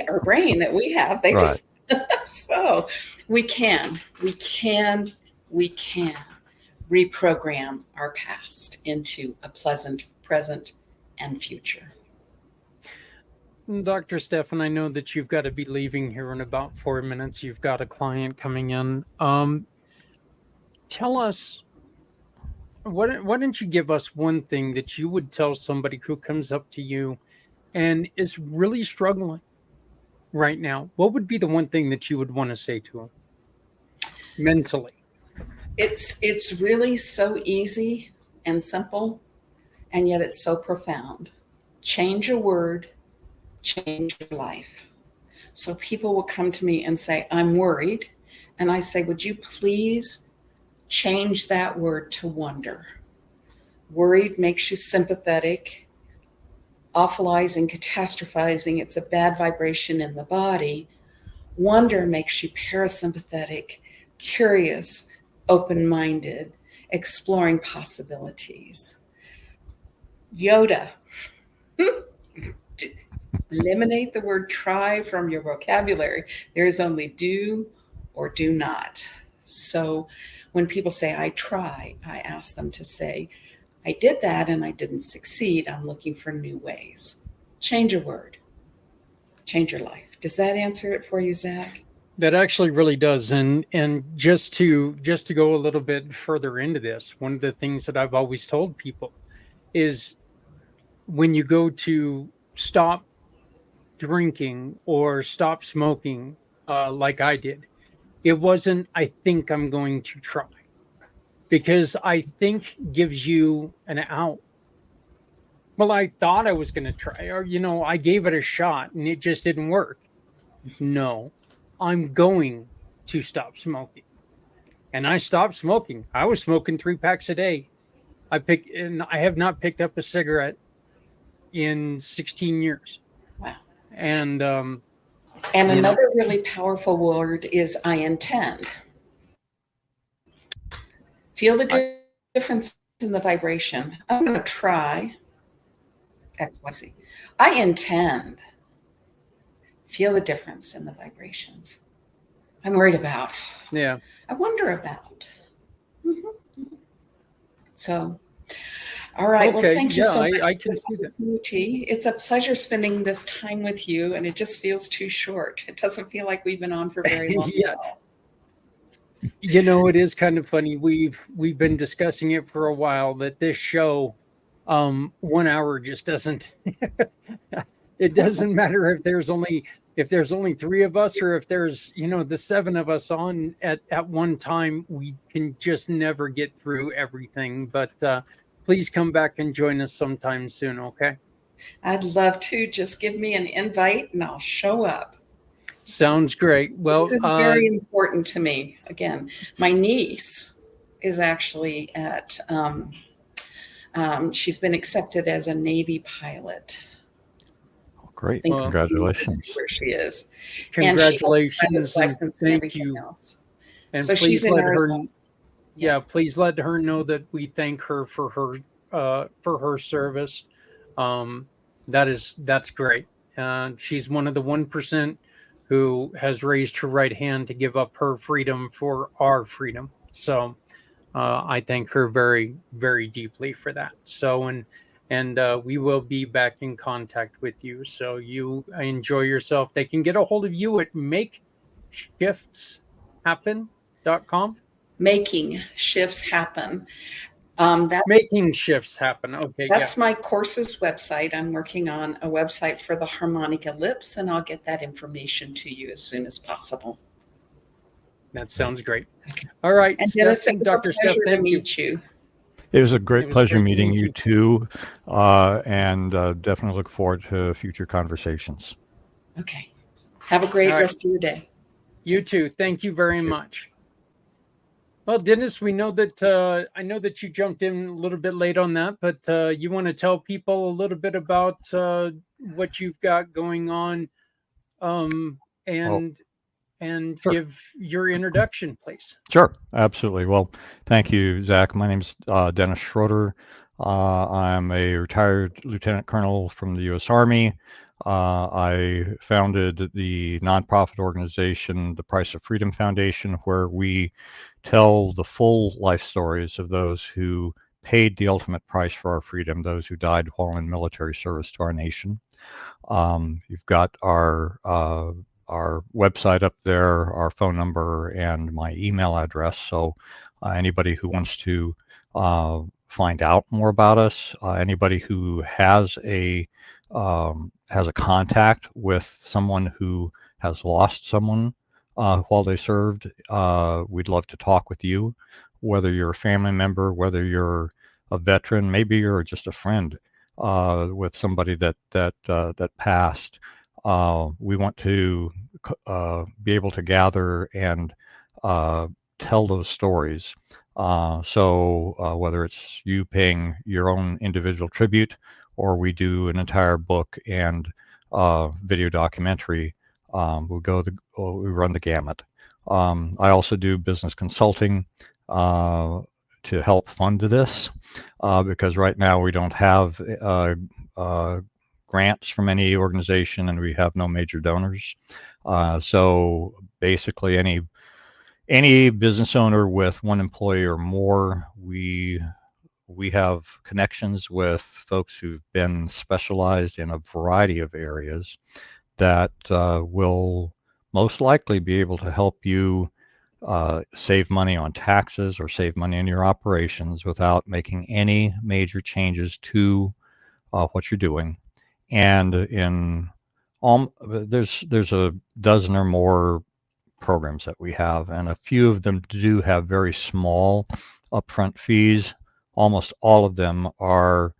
have. They just, so we can reprogram our past into a pleasant present and future. Dr. Stefan, I know that you've got to be leaving here in about 4 minutes. You've got a client coming in. Tell us why don't you give us one thing that you would tell somebody who comes up to you and is really struggling right now? What would be the one thing that you would want to say to them mentally? It's really so easy and simple, and yet it's so profound. Change a word, change your life. So people will come to me and say, I'm worried. And I say, would you please change that word to wonder? Worried makes you sympathetic. Awfulizing, catastrophizing, it's a bad vibration in the body. Wonder makes you parasympathetic, curious, open-minded, exploring possibilities. Yoda. Eliminate the word try from your vocabulary. There is only do or do not. So when people say, I try, I ask them to say, I did that and I didn't succeed. I'm looking for new ways. Change a word. Change your life. Does that answer it for you, Zach? That actually really does. And just to go a little bit further into this, one of the things that I've always told people is when you go to stop drinking or stop smoking, like I did, it wasn't, I think I'm going to try, because I think gives you an out. Well, I thought I was going to try, or, I gave it a shot and it just didn't work. No, I'm going to stop smoking. And I stopped smoking. I was smoking 3 packs a day. And I have not picked up a cigarette in 16 years. Wow. And another really powerful word is I intend. Feel the difference in the vibration. I'm going to try XYZ. I intend. Feel the difference in the vibrations. I'm worried about. Yeah. I wonder about. Mm-hmm. So, all right. Okay. Well, thank you so much. I can see that. It's a pleasure spending this time with you, and it just feels too short. It doesn't feel like we've been on for very long. Yeah. It is kind of funny. We've been discussing it for a while, that this show, 1 hour just doesn't. It doesn't matter if there's only 3 of us, or if there's the 7 of us on at one time. We can just never get through everything. But please come back and join us sometime soon. Okay. I'd love to. Just give me an invite and I'll show up. Sounds great. Well, this is very important to me. Again, my niece is actually at, she's been accepted as a Navy pilot. Oh, great. Well, congratulations. Where she is. Congratulations. And thank you. Else. And so please let her, please let her know that we thank her for her service. That's great. She's one of the 1% who has raised her right hand to give up her freedom for our freedom. So I thank her very, very deeply for that. So, and we will be back in contact with you. So you enjoy yourself. They can get a hold of you at makeshiftshappen.com. Making Shifts Happen. Making Shifts Happen. Okay. That's my course's website. I'm working on a website for the harmonic ellipse, and I'll get that information to you as soon as possible. That sounds great. Okay. All right. And Dennis, Dr. Steph, thank you. It was a great pleasure meeting you too, and definitely look forward to future conversations. Okay. Have a great rest of your day. You too. Thank you very much. Well, Dennis, we know that I know that you jumped in a little bit late on that, but you want to tell people a little bit about what you've got going on, and sure. Give your introduction, please. Sure, absolutely. Well, thank you, Zach. My name is Dennis Schroeder. I'm a retired lieutenant colonel from the U.S. Army. I founded the nonprofit organization, the Price of Freedom Foundation, where we tell the full life stories of those who paid the ultimate price for our freedom, those who died while in military service to our nation. You've got our website up there, our phone number, and my email address. So anybody who wants to find out more about us. Anybody who has a contact with someone who has lost someone while they served, we'd love to talk with you. Whether you're a family member, whether you're a veteran, maybe you're just a friend with somebody that passed. We want to be able to gather and tell those stories. So whether it's you paying your own individual tribute, or we do an entire book and video documentary, we run the gamut. I also do business consulting to help fund this because right now we don't have grants from any organization, and we have no major donors. So basically, any business owner with one employee or more, we have connections with folks who've been specialized in a variety of areas that will most likely be able to help you save money on taxes or save money in your operations without making any major changes to what you're doing. And there's a dozen or more programs that we have, and a few of them do have very small upfront fees. Almost all of them are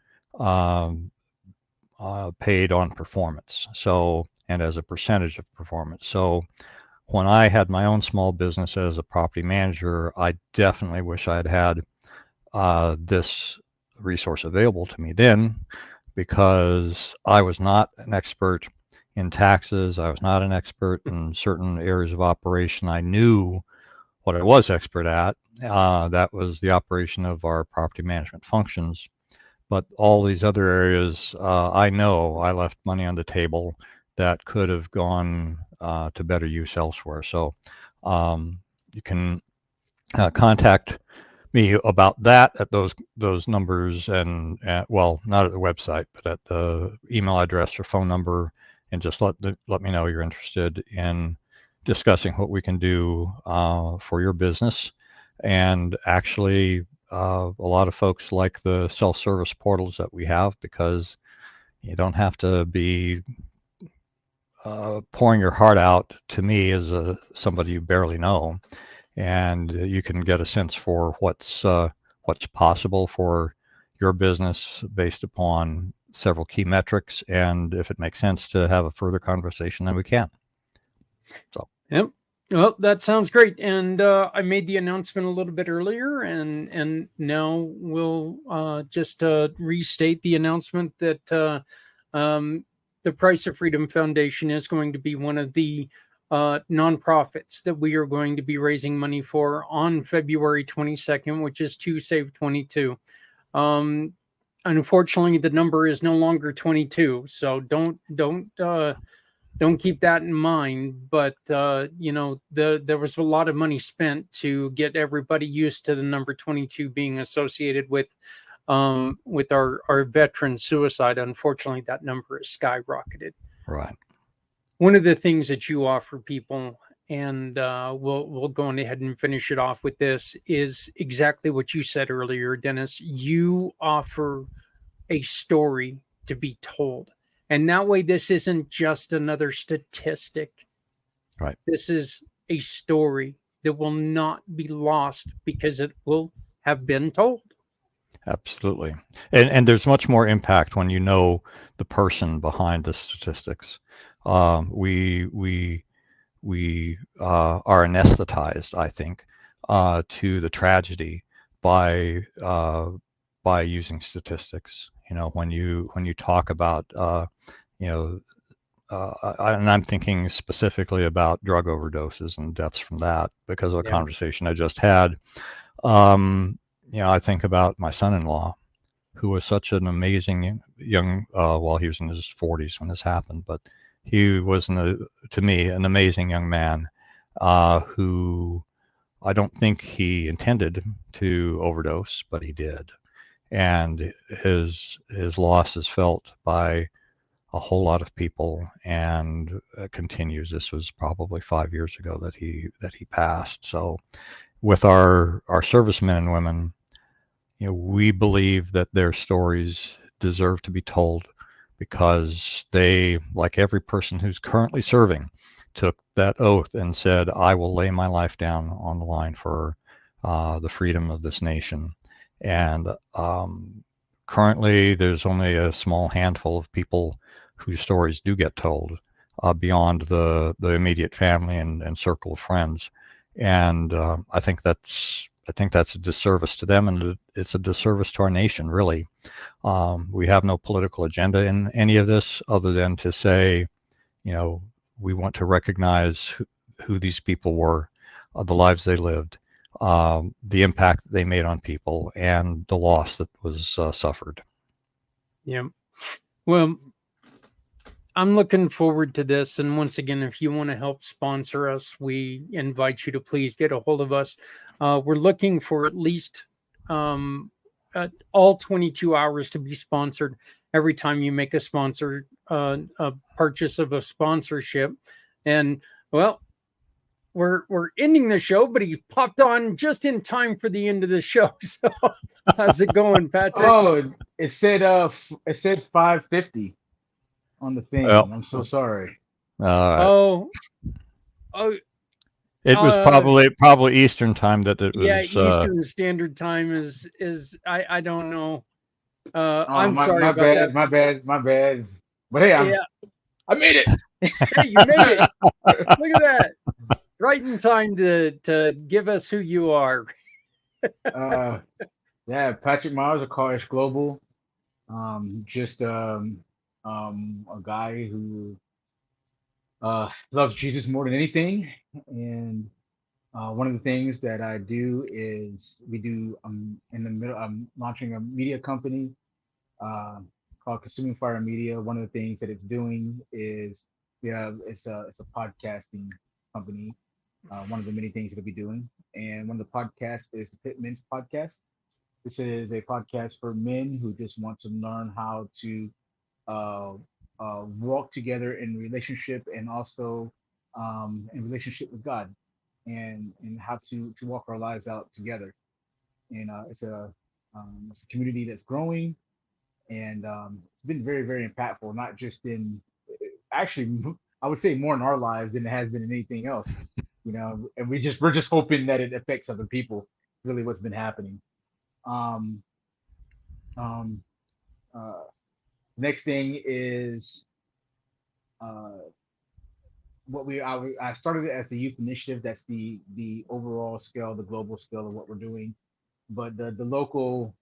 paid on performance, so, and as a percentage of performance. So when I had my own small business as a property manager, I definitely wish I had had this resource available to me then, because I was not an expert in taxes. I was not an expert in certain areas of operation. I knew what I was expert at. That was the operation of our property management functions. But all these other areas, I know I left money on the table that could have gone to better use elsewhere. So you can contact me about that at those numbers, and well, not at the website, but at the email address or phone number, and just let me know you're interested in discussing what we can do for your business. And actually, a lot of folks like the self-service portals that we have, because you don't have to be pouring your heart out to me as somebody you barely know, and you can get a sense for what's possible for your business based upon several key metrics. And if it makes sense to have a further conversation, then we can. So. Yep. Well, that sounds great. And I made the announcement a little bit earlier, and now we'll just restate the announcement that the Price of Freedom Foundation is going to be one of the nonprofits that we are going to be raising money for on February 22nd, which is 2Save22. Unfortunately, the number is no longer 22, so don't keep that in mind. But there was a lot of money spent to get everybody used to the number 22 being associated with our veteran suicide. Unfortunately, that number has skyrocketed. Right. One of the things that you offer people, and we'll go on ahead and finish it off with this, is exactly what you said earlier, Dennis. You offer a story to be told. And that way, this isn't just another statistic. Right. This is a story that will not be lost because it will have been told. Absolutely. And there's much more impact when you know the person behind the statistics. We are anesthetized, I think, to the tragedy by using statistics. When you talk about and I'm thinking specifically about drug overdoses and deaths from that because of a conversation I just had. I think about my son-in-law, who was such an amazing young, well, he was in his 40s when this happened, but he was, to me, an amazing young man who I don't think he intended to overdose, but he did. And his loss is felt by a whole lot of people, and continues. This was probably 5 years ago that he passed. So with our servicemen and women, we believe that their stories deserve to be told because they, like every person who's currently serving, took that oath and said, I will lay my life down on the line for the freedom of this nation. And currently, there's only a small handful of people whose stories do get told beyond the immediate family and circle of friends. And I think that's a disservice to them, and it's a disservice to our nation, really. We have no political agenda in any of this other than to say, we want to recognize who these people were, the lives they lived, the impact that they made on people, and the loss that was suffered. Yeah. Well, I'm looking forward to this. And once again, if you want to help sponsor us, we invite you to please get a hold of us. We're looking for at least all 22 hours to be sponsored every time you make a purchase of a sponsorship. And well, we're ending the show, but he popped on just in time for the end of the show. So how's it going, Patrick? Oh, it said 5:50 on the thing. Well, I'm so sorry. Oh, it was probably Eastern time that it was. Yeah, Eastern Standard Time is I don't know. I'm sorry my about bad, that. my bad. But hey, I made it. Hey, you made it. Look at that. Right in time to give us who you are. Yeah, Patrick Miles of Carish Global. Just a guy who loves Jesus more than anything. And one of the things that I do is I'm launching a media company called Consuming Fire Media. One of the things that it's doing is it's a podcasting company. One of the many things it'll be doing, and one of the podcasts is the Pitman's podcast. This is a podcast for men who just want to learn how to uh, walk together in relationship, and also in relationship with God, and how to walk our lives out together. And it's a community that's growing, and it's been very, very impactful, not just in actually, I would say more in our lives than it has been in anything else. And we're just hoping that it affects other people. Really, what's been happening. Um, um, uh, Next thing is uh, I started it as the youth initiative. That's the overall scale, the global scale of what we're doing. But the local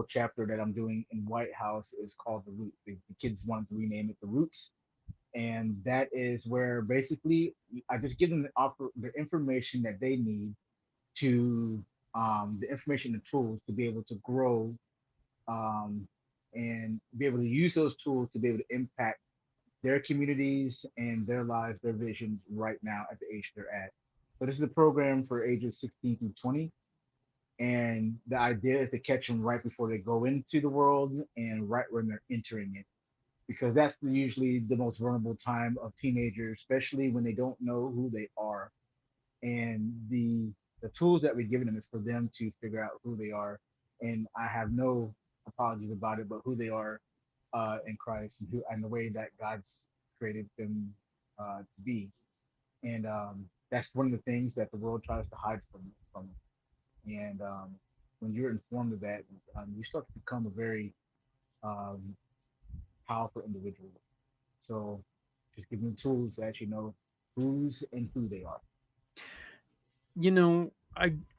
chapter that I'm doing in White House is called the Roots. The kids wanted to rename it the Roots, and that is where basically I just give them the information that they need to the information and tools to be able to grow, um, and be able to use those tools to be able to impact their communities and their lives, their visions right now at the age they're at. So this is a program for ages 16 through 20. And the idea is to catch them right before they go into the world and right when they're entering it, because that's usually the most vulnerable time of teenagers, especially when they don't know who they are. And the tools that we're giving them is for them to figure out who they are. And I have no apologies about it, but who they are in Christ, and the way that God's created them to be. And that's one of the things that the world tries to hide from. And when you're informed of that, you start to become a very um, powerful individual. So just give them tools to actually know who's and who they are.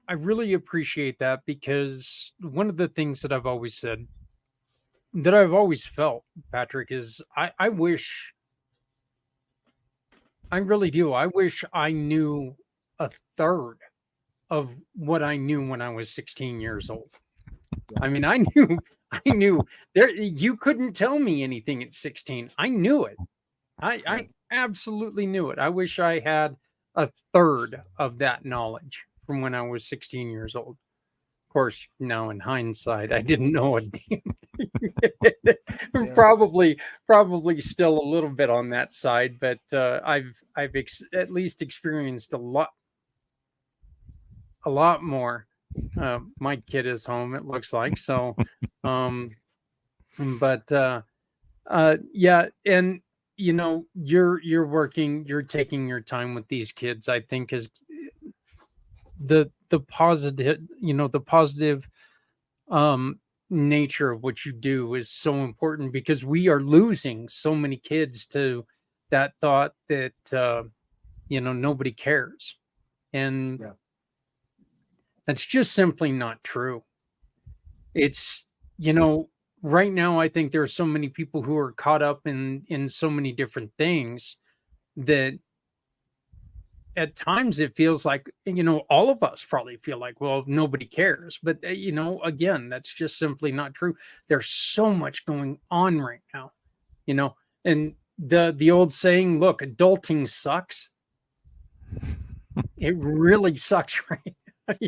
I really appreciate that, because one of the things that I've always said, that I've always felt, Patrick, is I wish, I really do. I wish I knew a third of what I knew when I was 16 years old. I mean, I knew there, you couldn't tell me anything at 16. I knew it. I absolutely knew it. I wish I had a third of that knowledge from when I was 16 years old. Of course, now in hindsight, I didn't know a damn thing. Yeah. Probably still a little bit on that side, but I've at least experienced a lot more My kid is home, it looks like. So, um, but yeah, and you're working, you're taking your time with these kids. I think is the positive, the positive um nature of what you do is so important, because we are losing so many kids to that thought that nobody cares, and Yeah. that's just simply not true. It's you know right now I think there are so many people who are caught up in so many different things that at times it feels like, all of us probably feel like, well, nobody cares, but again, that's just simply not true. There's so much going on right now, you know and the old saying, look, adulting sucks. It really sucks right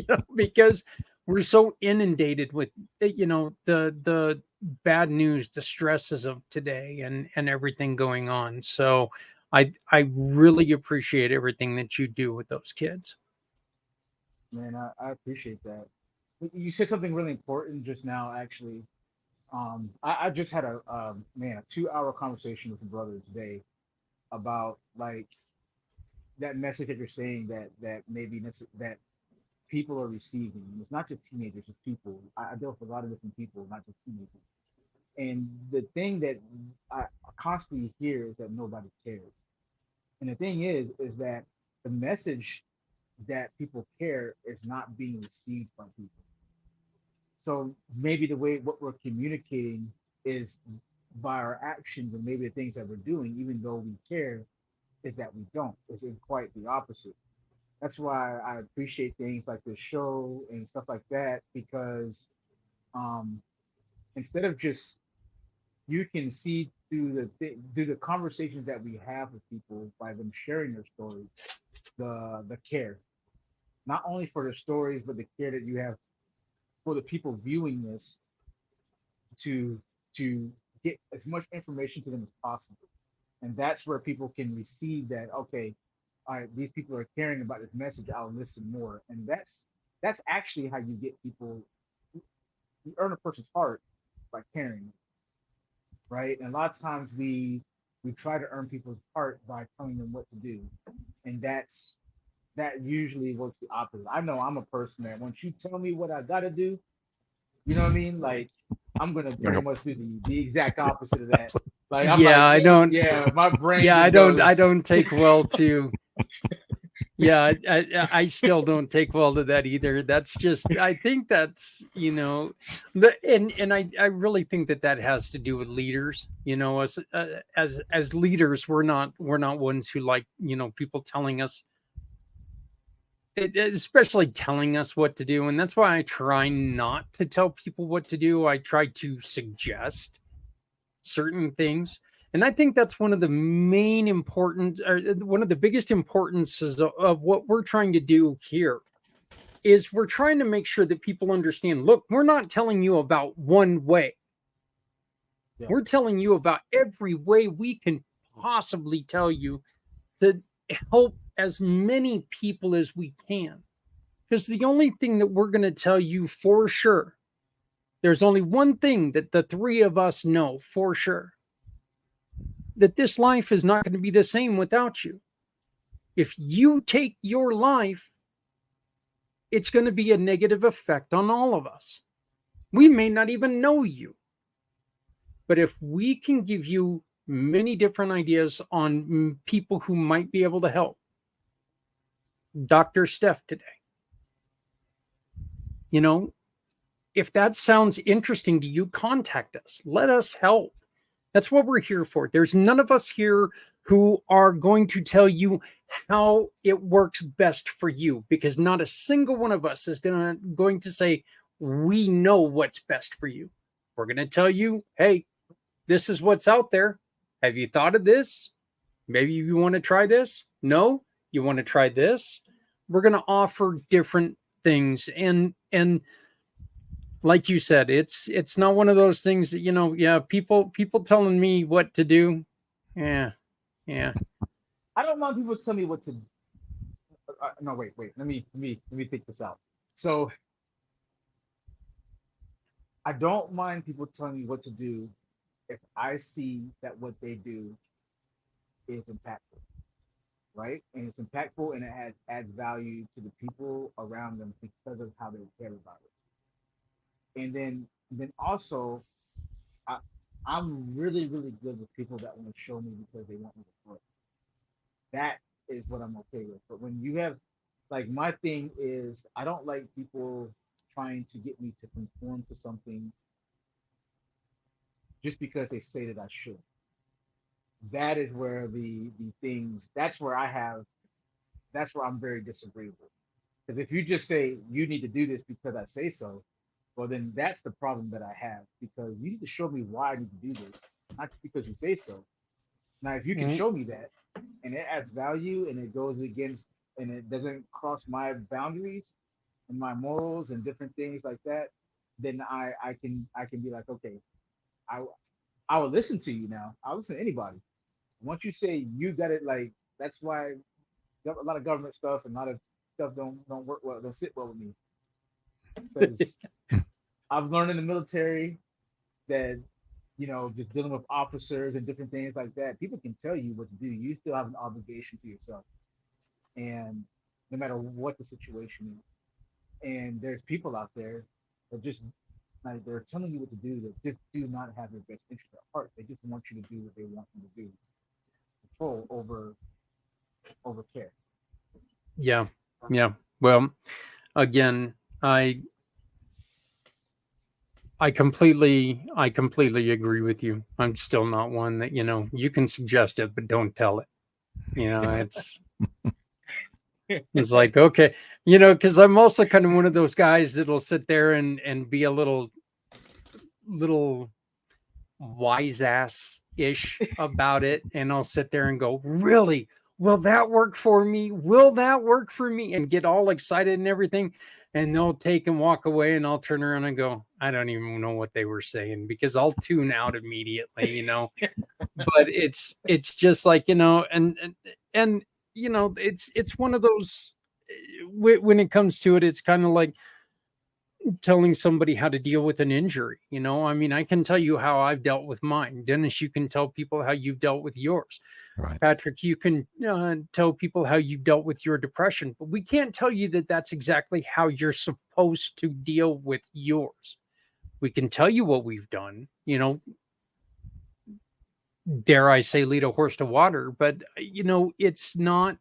now, because we're so inundated with the bad news, the stresses of today, and everything going on. So I really appreciate everything that you do with those kids. Man, I appreciate that. You said something really important just now, actually. I just had a 2 hour conversation with a brother today about like that message that you're saying that maybe that people are receiving. And it's not just teenagers, it's people. I deal with a lot of different people, not just teenagers. And the thing that I constantly hear is that nobody cares. And the thing is that the message that people care is not being received by people. So maybe the way what we're communicating is by our actions and maybe the things that we're doing, even though we care, is that we don't. It's in quite the opposite. That's why I appreciate things like this show and stuff like that, because um, instead of just you can see through the conversations that we have with people by them sharing their stories, the care, not only for their stories, but the care that you have for the people viewing this to to get as much information to them as possible. And that's where people can receive that, okay, all right, these people are caring about this message, I'll listen more. And that's actually how you get people, you earn a person's heart by caring, right? And a lot of times we try to earn people's heart by telling them what to do. And that usually works the opposite. I know I'm a person that once you tell me what I gotta do, you know what I mean? Like I'm gonna pretty much do the exact opposite of that. Like I'm Yeah, like, I yeah, don't. yeah, my brain Yeah, I just don't. goes, I don't take well to. Yeah, I still don't take well to that either. That's just. I think that's and I really think that has to do with leaders. As leaders, we're not ones who like people telling us, especially telling us what to do, and that's why I try not to tell people what to do. I try to suggest certain things. And I think that's one of the main important, or one of the biggest importances of what we're trying to do here is we're trying to make sure that people understand, look, we're not telling you about one way. yeah, We're telling you about every way we can possibly tell you to help as many people as we can. Because the only thing that we're going to tell you for sure, there's only one thing that the three of us know for sure, that this life is not going to be the same without you. If you take your life, it's going to be a negative effect on all of us. We may not even know you, but if we can give you many different ideas on people who might be able to help, Dr. Steph today, you know, if that sounds interesting to you, contact us. Let us help. That's what we're here for. There's none of us here who are going to tell you how it works best for you, because not a single one of us is going to say we know what's best for you. We're going to tell you, hey, this is what's out there. Have you thought of this? Maybe you want to try this. No, you want to try this. We're going to offer different things, and like you said, it's not one of those things that yeah, people telling me what to do. Yeah, yeah. I don't want people to tell me what to. No, wait. Let me think this out. So I don't mind people telling me what to do if I see that what they do is impactful, right? And it's impactful and it adds value to the people around them because of how they care about it. And then also I I'm really, really good with people that want to show me because they want me to grow. That is what I'm okay with. But when you have like my thing is I don't like people trying to get me to conform to something just because they say that I should. That is where the things that's where I have that's where I'm very disagreeable. Because if you just say you need to do this because I say so, well then that's the problem that I have because you need to show me why I need to do this, not just because you say so. Now if you can Mm, show me that and it adds value and it goes against and it doesn't cross my boundaries and my morals and different things like that, then I can be like, okay, I I will listen to you now. I'll listen to anybody. Once you say you got it, like that's why a lot of government stuff and a lot of stuff don't work well, don't sit well with me because I've learned in the military that just dealing with officers and different things like that, people can tell you what to do. You still have an obligation to yourself, and no matter what the situation is. And there's people out there that just like they're telling you what to do that just do not have your best interest at heart. They just want you to do what they want you to do. Control over care. yeah, yeah. Well, again, I completely agree with you. I'm still not one that, you can suggest it, but don't tell it. It's like, okay, because I'm also kind of one of those guys that'll sit there and be a little wise ass ish about it. And I'll sit there and go, really? Will that work for me? Will that work for me? And get all excited and everything. And they'll take and walk away, and I'll turn around and go, I don't even know what they were saying because I'll tune out immediately. But it's just like, and it's one of those when it comes to it, it's kind of like telling somebody how to deal with an injury. I mean, I can tell you how I've dealt with mine. Dennis, you can tell people how you've dealt with yours. Right. Patrick, you can tell people how you've dealt with your depression, but we can't tell you that that's exactly how you're supposed to deal with yours. We can tell you what we've done, dare I say, lead a horse to water, but it's not,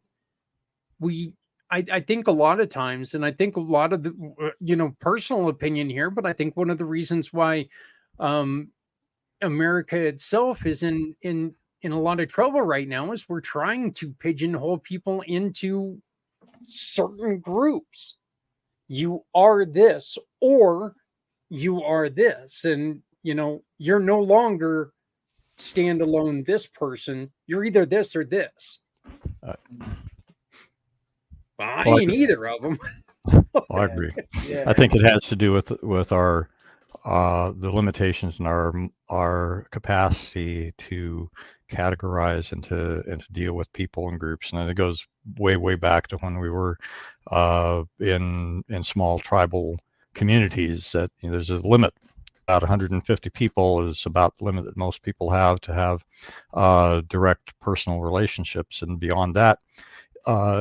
we, I think a lot of times, and I think a lot of the, personal opinion here, but I think one of the reasons why um, America itself is in a lot of trouble right now is we're trying to pigeonhole people into certain groups. You are this or you are this, and you're no longer standalone this person. You're either this or this. Uh, I well, ain't either of them. I agree. Yeah. I think it has to do with our the limitations in our capacity to categorize and to deal with people and groups, and it goes way back to when we were in small tribal communities. That there's a limit. About 150 people is about the limit that most people have to have direct personal relationships, and beyond that,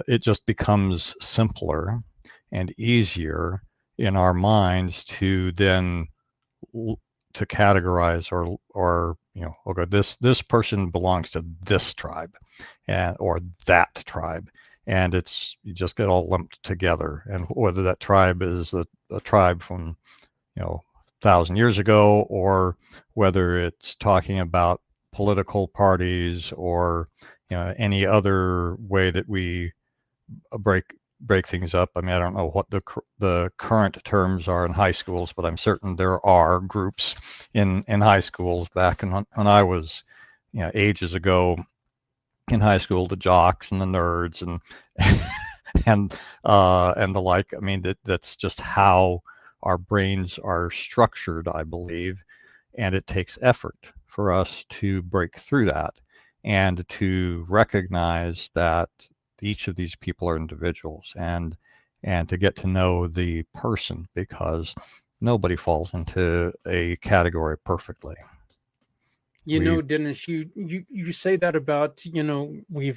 it just becomes simpler and easier in our minds to then to categorize or okay, this person belongs to this tribe and or that tribe, and it's you just get all lumped together, and whether that tribe is a tribe from 1,000 years ago, or whether it's talking about political parties or any other way that we break things up. I mean, I don't know what the current terms are in high schools, but I'm certain there are groups in high schools back when I was ages ago in high school, the jocks and the nerds and and the like. I mean, that's just how our brains are structured, I believe, and it takes effort for us to break through that and to recognize that each of these people are individuals and to get to know the person, because nobody falls into a category perfectly. You know, Dennis, you say that about, you know, we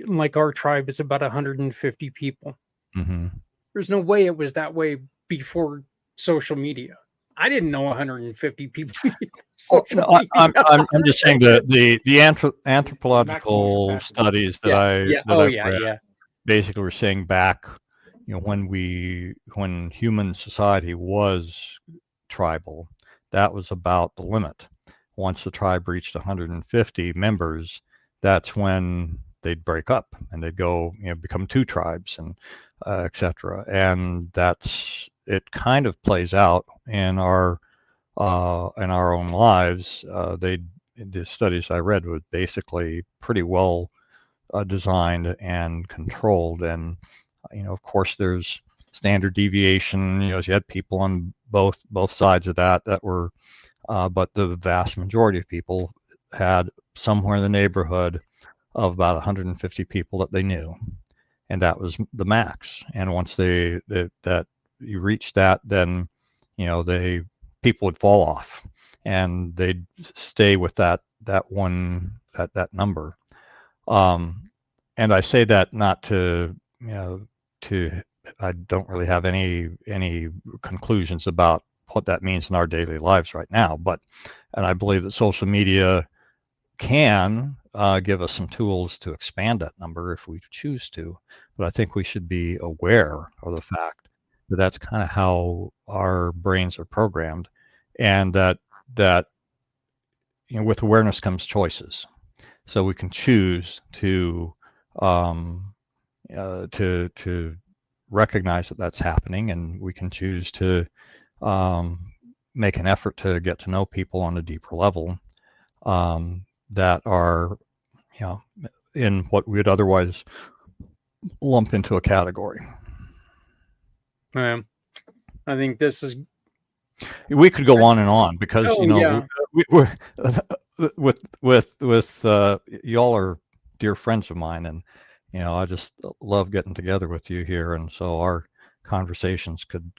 like our tribe is about 150 people. Mm-hmm. There's no way it was that way before social media. I didn't know 150 people before Well, social no, media. I'm just saying the Maximum anthropological capacity. studies that Yeah. Oh, I've yeah, read yeah. basically were saying back, you know, when human society was tribal, that was about the limit. Once the tribe reached 150 members, that's when they'd break up and they'd go, you know, become two tribes and etc. And that's it. Kind of plays out in our own lives. The studies I read were basically pretty well designed and controlled. And you know, of course, there's standard deviation. You know, you had people on both sides of that were, but the vast majority of people had somewhere in the neighborhood of about 150 people that they knew, and that was the max. And once that you reach that, then you know people would fall off, and they'd stay with that number. Um, and I say that not to, you know, to I don't really have any conclusions about what that means in our daily lives right now, but and I believe that social media can give us some tools to expand that number if we choose to. But I think we should be aware of the fact that that's kind of how our brains are programmed, and that you know, with awareness comes choices. So we can choose um, to recognize that that's happening, and we can choose to um, make an effort to get to know people on a deeper level that are, you know, in what we would otherwise lump into a category. I think this is. We could go on and on because Oh, you know yeah. we're with y'all are dear friends of mine, and you know I just love getting together with you here, and so our conversations could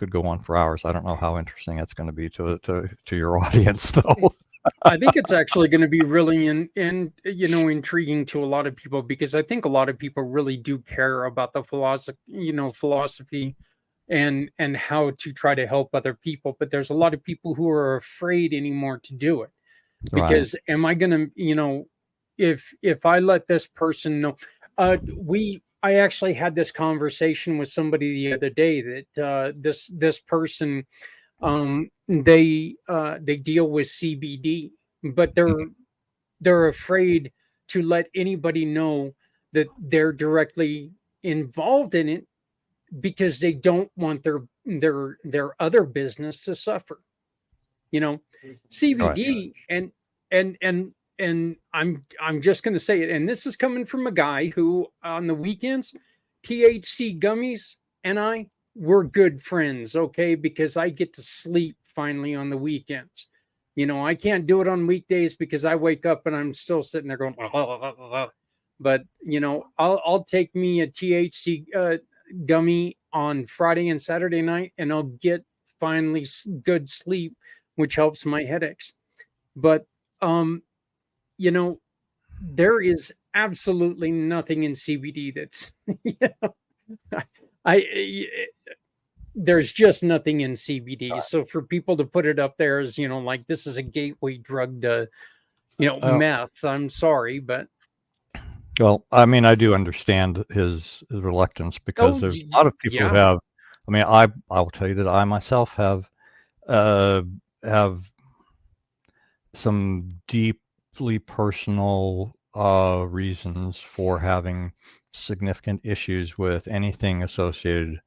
go on for hours. I don't know how interesting it's going to be to your audience though. I think it's actually going to be really you know, intriguing to a lot of people, because I think a lot of people really do care about the philosophy and how to try to help other people. But there's a lot of people who are afraid anymore to do it, Right. because am I going to, you know, if I let this person know, I actually had this conversation with somebody the other day that this person, they deal with CBD, but they're afraid to let anybody know that they're directly involved in it, because they don't want their other business to suffer. You know, Right. CBD and and and I'm just going to say it, and this is coming from a guy who on the weekends, THC gummies and I, we're good friends, okay, because I get to sleep finally on the weekends. You know, I can't do it on weekdays because I wake up and I'm still sitting there going, but you know, I'll take me a THC gummy on Friday and Saturday night, and I'll get finally good sleep, which helps my headaches. But um, you know, there is absolutely nothing in CBD that's I there's just nothing in CBD. So for people to put it up there as, you know, like this is a gateway drug to, you know, Uh, meth, I'm sorry, but well, I mean, I do understand his reluctance because oh there's a lot of people who yeah. have. I mean, I will tell you that I myself uh, have some deeply personal reasons for having significant issues with anything associated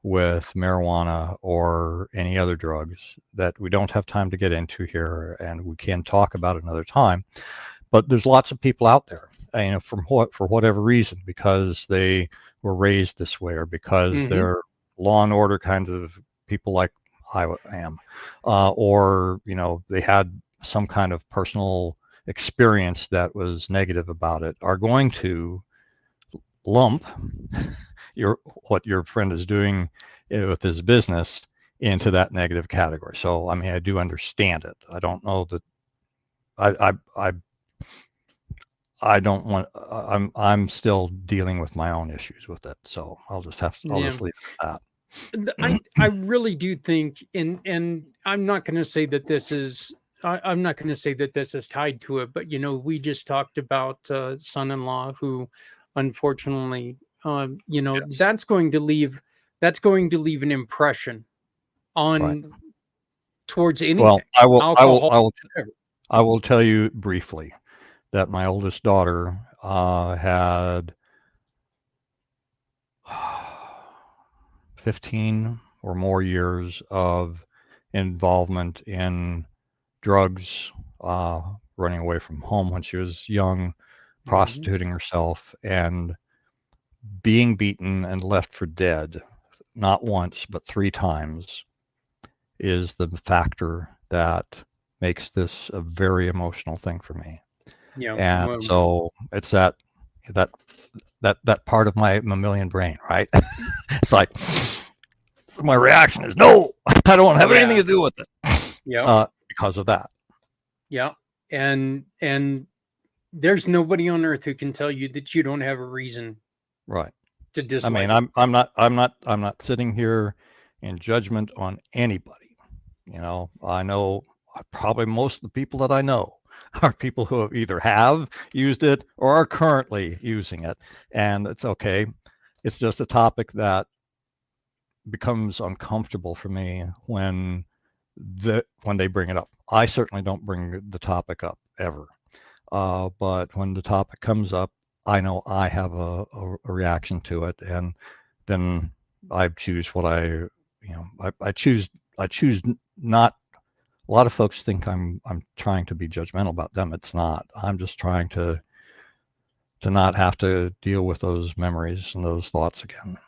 with marijuana or any other drugs that we don't have time to get into here, and we can talk about another time. But there's lots of people out there, you know, for whatever reason, because they were raised this way, or because Hmm. they're law and order kinds of people like I am, or you know, they had some kind of personal experience that was negative about it, are going to lump what your friend is doing with his business into that negative category. So I mean, I do understand it. I don't know that I don't want. I'm still dealing with my own issues with it. So I'll just Yeah. leave it at that. I really do think, and I'm not going to say that this is I'm not going to say that this is tied to it, but we just talked about son-in-law who, unfortunately, Yes. that's going to leave an impression Right. on towards Well, anything, alcohol. Whatever. I will tell you briefly that my oldest daughter had 15 or more years of involvement in drugs, running away from home when she was young, Mhm. prostituting herself, and being beaten and left for dead, not once, but 3 times, is the factor that makes this a very emotional thing for me. Yeah. And Well, so it's that that part of my mammalian brain, right? It's like my reaction is no, I don't have anything yeah. to do with it, Yeah. because of that. Yeah. And there's nobody on earth who can tell you that you don't have a reason Right. to I mean, dislike it. I'm not sitting here in judgment on anybody. I know probably most of the people that I know are people who have used it or are currently using it, and it's okay. It's just a topic that becomes uncomfortable for me when they bring it up. I certainly don't bring the topic up ever, but when the topic comes up, I know I have a reaction to it, and then I choose what I choose not. A lot of folks think I'm trying to be judgmental about them. It's not. I'm just trying to not have to deal with those memories and those thoughts again.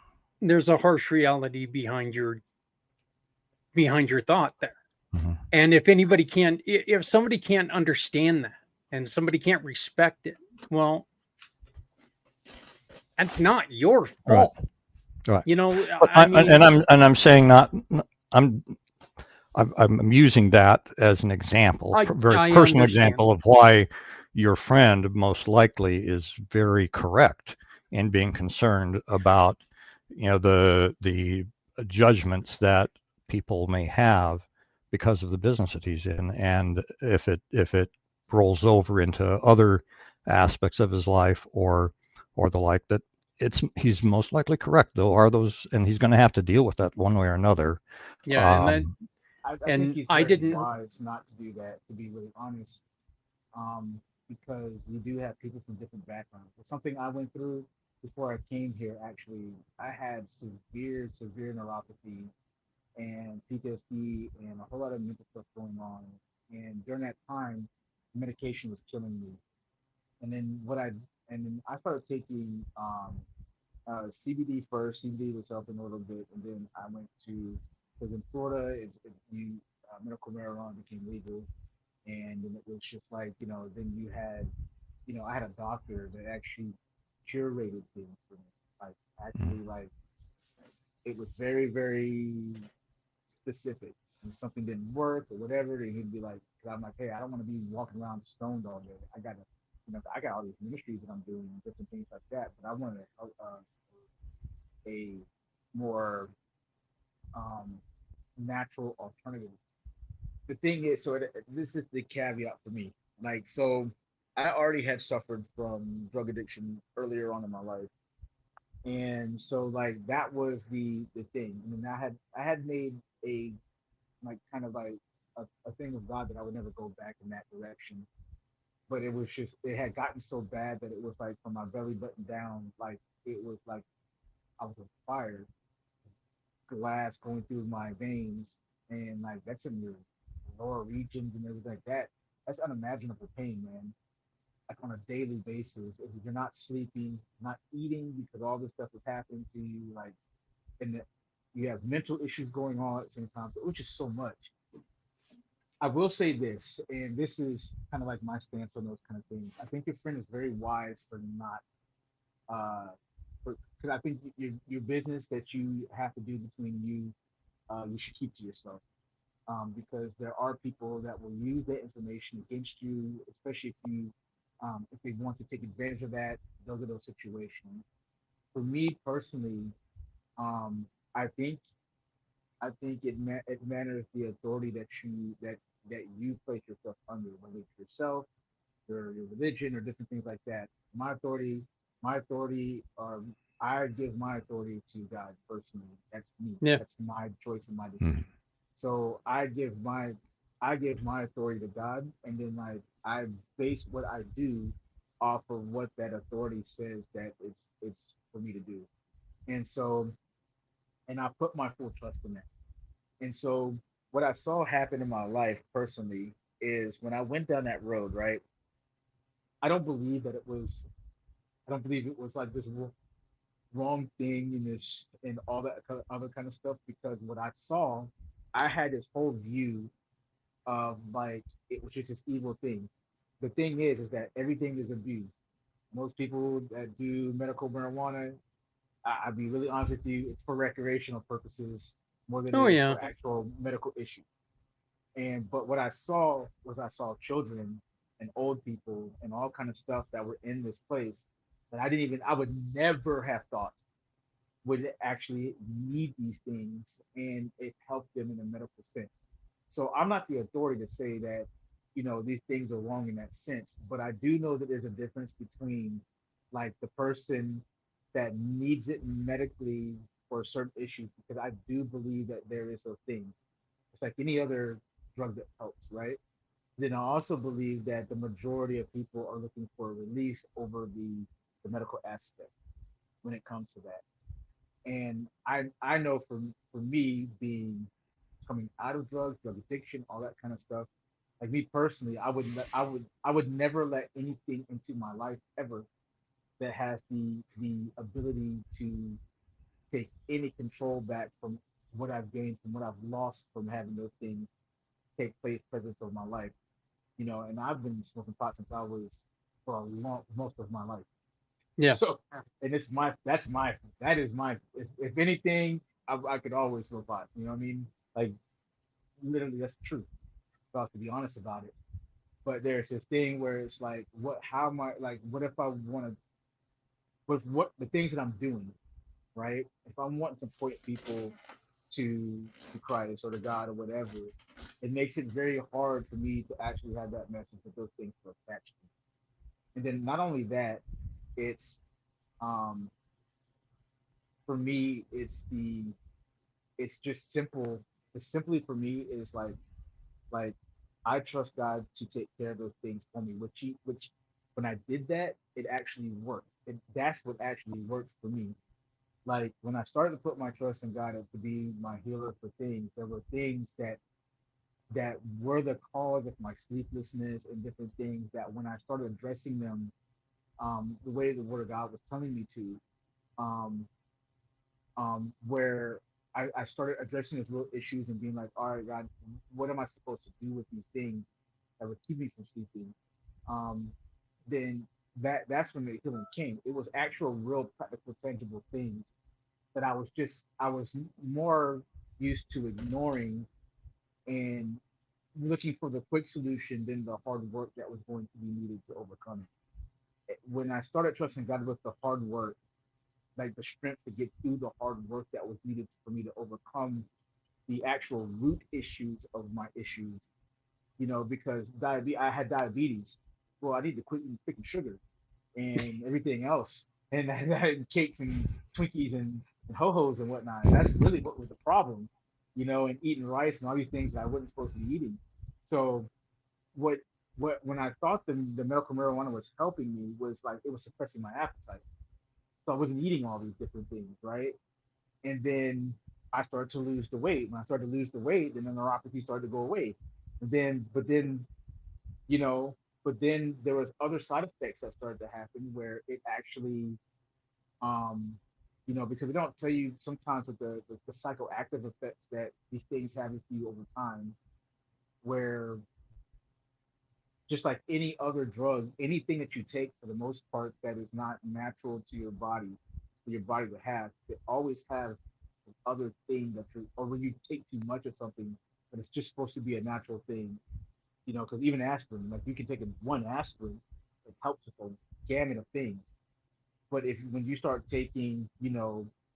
There's a harsh reality behind your thought there. Hmm. And if anybody can't, if somebody can't understand that and somebody can't respect it, well, that's not your Right. fault. Right. But I mean, I'm saying not. I'm I'm using that as an example, very I personal understand. example of why your friend most likely is very correct in being concerned about, the judgments that people may have because of the business that he's in, and if it rolls over into other aspects of his life or the like, that he's most likely correct. Though are those, and he's going to have to deal with that one way or another. Yeah, Um, I think and he's I very didn't. wise not to do that, to be really honest, because we do have people from different backgrounds. It's something I went through before I came here. Actually, I had severe neuropathy and PTSD and a whole lot of mental stuff going on. And during that time, medication was killing me. And then I started taking CBD first. CBD was helping a little bit, and then I went to because in Florida, medical marijuana became legal, and then it was just like then you had I had a doctor that actually curated things for me, like mm, actually like it was very very specific. If something didn't work or whatever, then he'd be like, because I'm like, hey, I don't want to be walking around stoned all day. I got all these ministries that I'm doing, different things like that, but I wanted a more um, natural alternative. The thing is, this is the caveat for me. Like, so I already had suffered from drug addiction earlier on in my life, and so like that was the thing. I mean, I had made a like kind of like a thing with God that I would never go back in that direction. But it had gotten so bad that it was like from my belly button down, like it was like I was on fire, glass going through my veins, and like that's in your lower regions and everything like that. That's unimaginable pain, man. Like on a daily basis, if you're not sleeping, not eating because all this stuff is happening to you, like, and you have mental issues going on at the same time, which is so much. I will say this, and this is kind of like my stance on those kind of things. I think your friend is very wise for not, because I think your business that you have to do between you you should keep to yourself. Because there are people that will use that information against you, especially if they want to take advantage of that. Those are those situations. For me personally, um, I think it matters the authority that you place yourself under, whether it's yourself, your religion, or different things like that. My authority, I give my authority to God personally. That's me. Yeah. That's my choice and my Mhm. decision. So I give my authority to God, and then I base what I do off of what that authority says that it's for me to do. And so and I put my full trust in that. And so what I saw happen in my life personally is when I went down that road, right? I don't believe that it was I don't believe it was like this wrong thing and this and all that other kind of stuff, because what I saw, I had this whole view of like it was just this evil thing. The thing is that everything is abused. Most people that do medical marijuana, I'll be really honest with you, it's for recreational purposes more than Oh, it is yeah. for actual medical issues. And but what I saw was I saw children and old people and all kind of stuff that were in this place that I would never have thought would actually need these things, and it helped them in a medical sense. So I'm not the authority to say that, these things are wrong in that sense, but I do know that there's a difference between like the person that needs it medically for certain issues, because I do believe that there is those things. It's like any other drug that helps, right? Then I also believe that the majority of people are looking for a release over the medical aspect when it comes to that. And I know for me being coming out of drugs, drug addiction, all that kind of stuff, like me personally, I would never let anything into my life ever that has the ability to take any control back from what I've gained, from what I've lost from having those things take place presence of my life. And I've been smoking pot since I was for a long most of my life. Yeah. So, and that is my, if anything, I could always smoke pot. You know what I mean? Like literally, that's the truth. If I was to be honest about it. But there's this thing where it's like, how am I, like, what if I want to, with what the things that I'm doing, right? If I'm wanting to point people to Christ or to God or whatever, it makes it very hard for me to actually have that message with those things to attach to. And then not only that, it's um for me, it's just simple. It's simply for me is like I trust God to take care of those things for me, which when I did that, it actually worked. That's what actually worked for me. Like when I started to put my trust in God to be my healer for things, there were things that were the cause of my sleeplessness and different things that when I started addressing them, the way the Word of God was telling me to, um, where I started addressing those real issues and being like, all right, God, what am I supposed to do with these things that would keep me from sleeping? Um, then that's when the healing came. It was actual, real, practical, tangible things that I was more used to ignoring and looking for the quick solution than the hard work that was going to be needed to overcome it. When I started trusting God with the hard work, like the strength to get through the hard work that was needed for me to overcome the actual root issues of my issues, because I had diabetes. Well, I need to quit eating freaking sugar and everything else, and cakes and Twinkies and ho-hos and whatnot. That's really what was the problem, and eating rice and all these things that I wasn't supposed to be eating. So what when I thought the medical marijuana was helping me was like it was suppressing my appetite. So I wasn't eating all these different things, right? And then I started to lose the weight. When I started to lose the weight, then the neuropathy started to go away. But then, you know, but then there was other side effects that started to happen where it actually, um, because they don't tell you sometimes with the psychoactive effects that these things have with you over time, where just like any other drug, anything that you take for the most part that is not natural to your body, for your body to have, it always have this other thing or when you take too much of something, but it's just supposed to be a natural thing, because even aspirin, like you can take one aspirin, it helps with a gamut of things. But if when you start taking,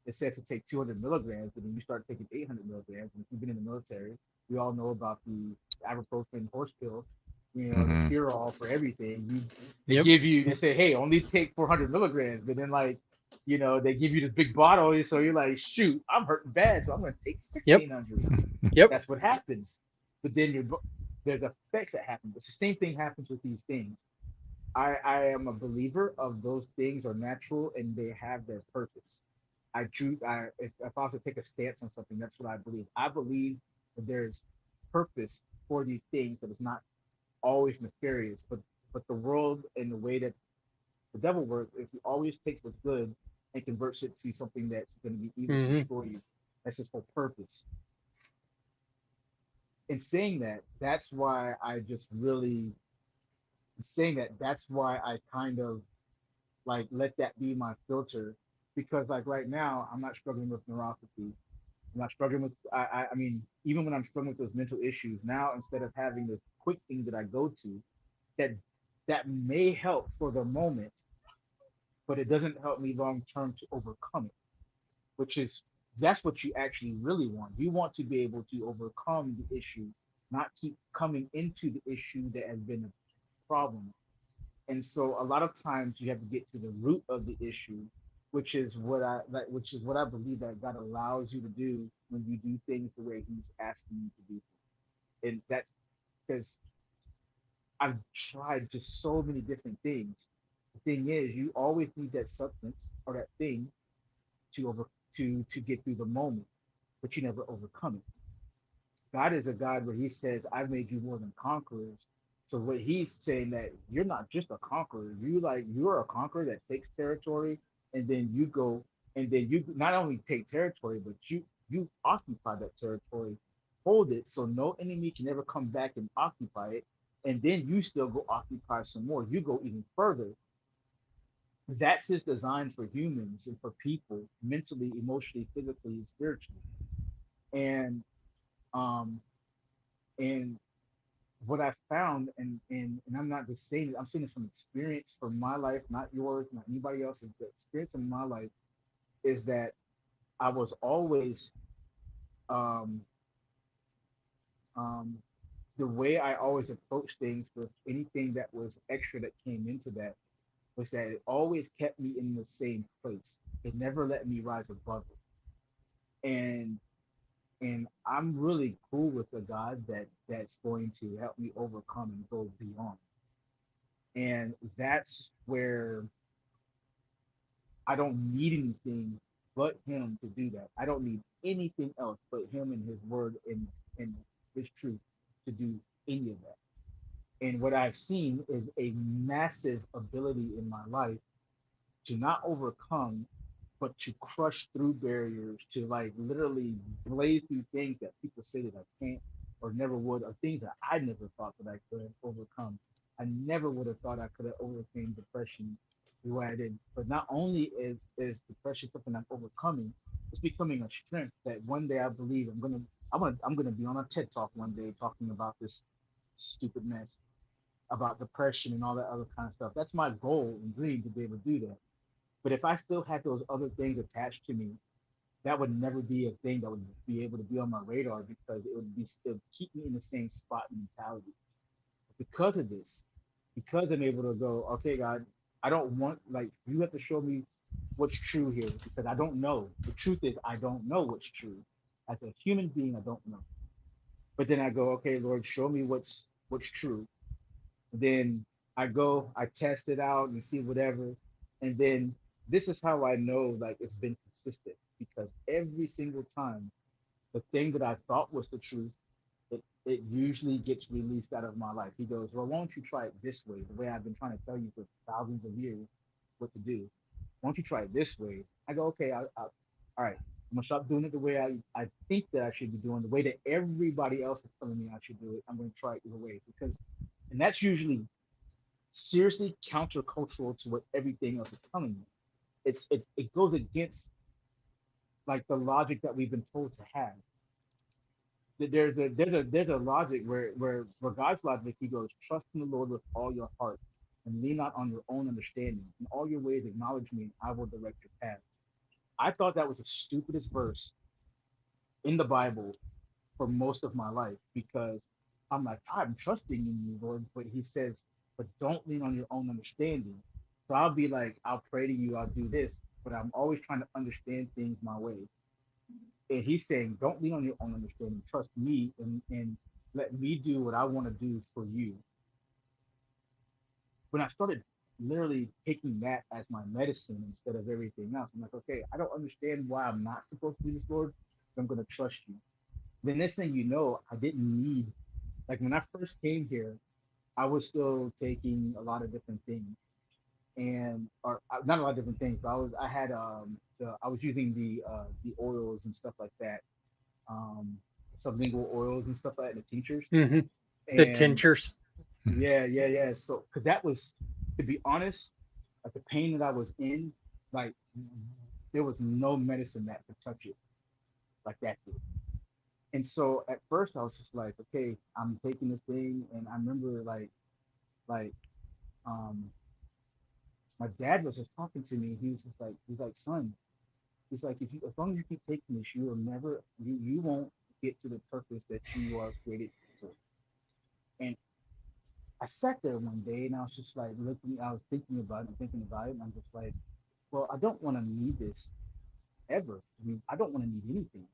it says to take 200 milligrams, but then you start taking 800 milligrams, and if you've been in the military, we all know about the ibuprofen horse pill, the Hmm. cure all for everything. They Yep. give you, they say, hey, only take 400 milligrams, but then like, they give you this big bottle, so you're like, shoot, I'm hurting bad, so I'm gonna take Yep. 1600. Yep. That's what happens. But then there's effects that happen. It's the same thing happens with these things. I am a believer of those things are natural and they have their purpose. If I was to take a stance on something, that's what I believe. I believe that there's purpose for these things, that it's not always nefarious, but the world and the way that the devil works is he always takes what's good and converts it to something that's going to be evil to Hmm. destroy you. That's his whole purpose. In saying that, that's why I just really saying that that's why I kind of like let that be my filter, because like right now I'm not struggling with neuropathy. I'm not struggling with I mean, even when I'm struggling with those mental issues now, instead of having this quick thing that I go to that may help for the moment, but it doesn't help me long term to overcome it, which is that's what you actually really want. You want to be able to overcome the issue, not keep coming into the issue that has been a problem. And so a lot of times you have to get to the root of the issue, which is what I believe that God allows you to do when you do things the way He's asking you to do. And that's because I've tried just so many different things. The thing is, you always need that substance or that thing to over to get through the moment, but you never overcome it. God is a God where He says, "I've made you more than conquerors." So what He's saying that you're not just a conqueror. You're a conqueror that takes territory, and then you go, and then you not only take territory, but you occupy that territory, hold it, so no enemy can ever come back and occupy it, and then you still go occupy some more. You go even further. That's His design for humans and for people, mentally, emotionally, physically, and spiritually. And um and what I found, and I'm not just saying it, I'm saying this from experience from my life, not yours, not anybody else's, but experience in my life is that I was always um, um, the way I always approached things with anything that was extra that came into that was that it always kept me in the same place. It never let me rise above it. And I'm really cool with a God that's going to help me overcome and go beyond. And that's where I don't need anything but Him to do that. I don't need anything else but Him and His Word and His truth to do any of that. And what I've seen is a massive ability in my life to not overcome, but to crush through barriers, to like literally blaze through things that people say that I can't or never would, or things that I never thought that I could overcome. I never would have thought I could have overcame depression the way I did. But not only is depression something I'm overcoming, it's becoming a strength that one day I believe I'm gonna be on a TED talk one day talking about this stupid mess about depression and all that other kind of stuff. That's my goal and dream to be able to do that. But if I still had those other things attached to me, that would never be a thing that would be able to be on my radar because it would keep me in the same spot mentality. Because of this, because I'm able to go, okay, God, I don't want like you have to show me what's true here because I don't know. The truth is I don't know what's true. As a human being, I don't know. But then I go, okay, Lord, show me what's true. Then I go, I test it out and see whatever. And then this is how I know like it's been consistent because every single time the thing that I thought was the truth, it usually gets released out of my life. He goes, well, why don't you try it this way? The way I've been trying to tell you for thousands of years what to do. Why don't you try it this way? I go, okay, all right. I'm gonna stop doing it the way I think that I should be doing, the way that everybody else is telling me I should do it. I'm gonna try it either way because, and that's usually seriously countercultural to what everything else is telling me. It goes against like the logic that we've been told to have. There's a logic where God's logic, he goes, trust in the Lord with all your heart and lean not on your own understanding. In all your ways acknowledge me and I will direct your path. I thought that was the stupidest verse in the Bible for most of my life, because I'm like, I'm trusting in you, Lord, but he says, but don't lean on your own understanding. So I'll be like, I'll pray to you, I'll do this, but I'm always trying to understand things my way. And he's saying, don't lean on your own understanding, trust me, and let me do what I want to do for you. When I started literally taking that as my medicine instead of everything else, I'm like, okay, I don't understand why I'm not supposed to do this, Lord, but I'm going to trust you. The next thing you know, I didn't need, like when I first came here, I was still taking a lot of different things, and or not a lot of different things, but I was using the oils and stuff like that, um, sublingual oils and stuff like that, the tinctures, Hmm. The and tinctures. yeah. So, because that was, to be honest, like the pain that I was in, like there was no medicine that could touch it like that did. And so at first I was just like, okay, I'm taking this thing, and I remember like um my dad was just talking to me. He was just like, he's like, son, he's like, if you, as long as you keep taking this, you will never, you won't get to the purpose that you are created for. And I sat there one day and I was just like looking, I was thinking about it and thinking about it, and I'm just like, well, I don't want to need this ever. I mean, I don't want to need anything.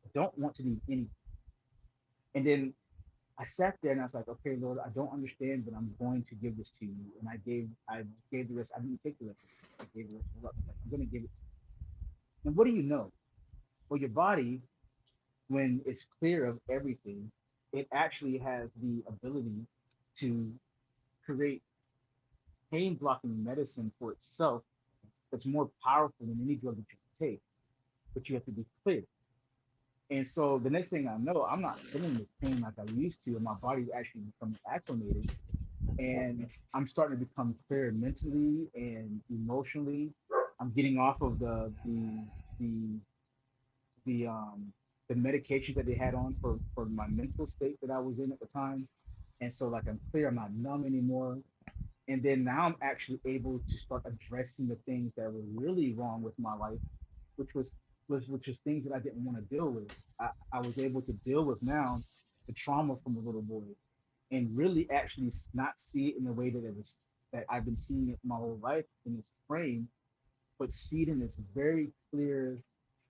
I don't want to need anything. And then I sat there and I was like, okay, Lord, I don't understand, but I'm going to give this to you. And I gave the rest. I didn't take the rest. I gave the rest. Like, I'm going to give it to you. And what do you know? Well, your body, when it's clear of everything, it actually has the ability to create pain blocking medicine for itself that's more powerful than any drug that you can take. But you have to be clear. And so the next thing I know, I'm not feeling this pain like I used to, and my body actually becomes acclimated, and I'm starting to become clear mentally and emotionally. I'm getting off of the the the medication that they had on for my mental state that I was in at the time. And so like I'm clear, I'm not numb anymore. And then now I'm actually able to start addressing the things that were really wrong with my life, which was things that I didn't want to deal with. I was able to deal with now the trauma from a little boy, and really actually not see it in the way that it was, that I've been seeing it my whole life in this frame, but see it in this very clear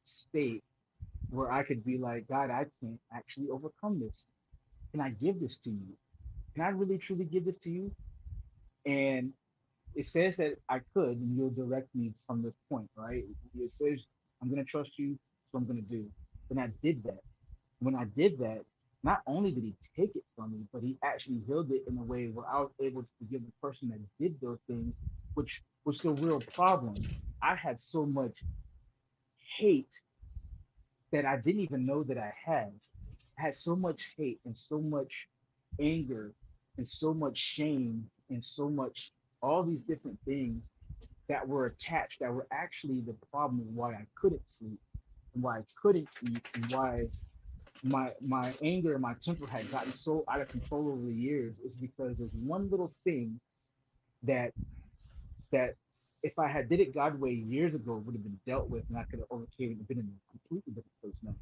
state where I could be like, God, I can't actually overcome this. Can I give this to you? Can I really truly give this to you? And it says that I could, and you'll direct me from this point, right? It says I'm gonna trust you, so I'm gonna do. And I did that. When I did that, not only did he take it from me, but he actually healed it in a way where I was able to forgive the person that did those things, which was the real problem. I had so much hate that I didn't even know that I had. I had so much hate and so much anger and so much shame and so much all these different things that were attached, that were actually the problem of why I couldn't sleep and why I couldn't eat, and why my anger and my temper had gotten so out of control over the years, is because there's one little thing that that if I had did it God way years ago, it would have been dealt with, and I could have overcame it and been in a completely different place now.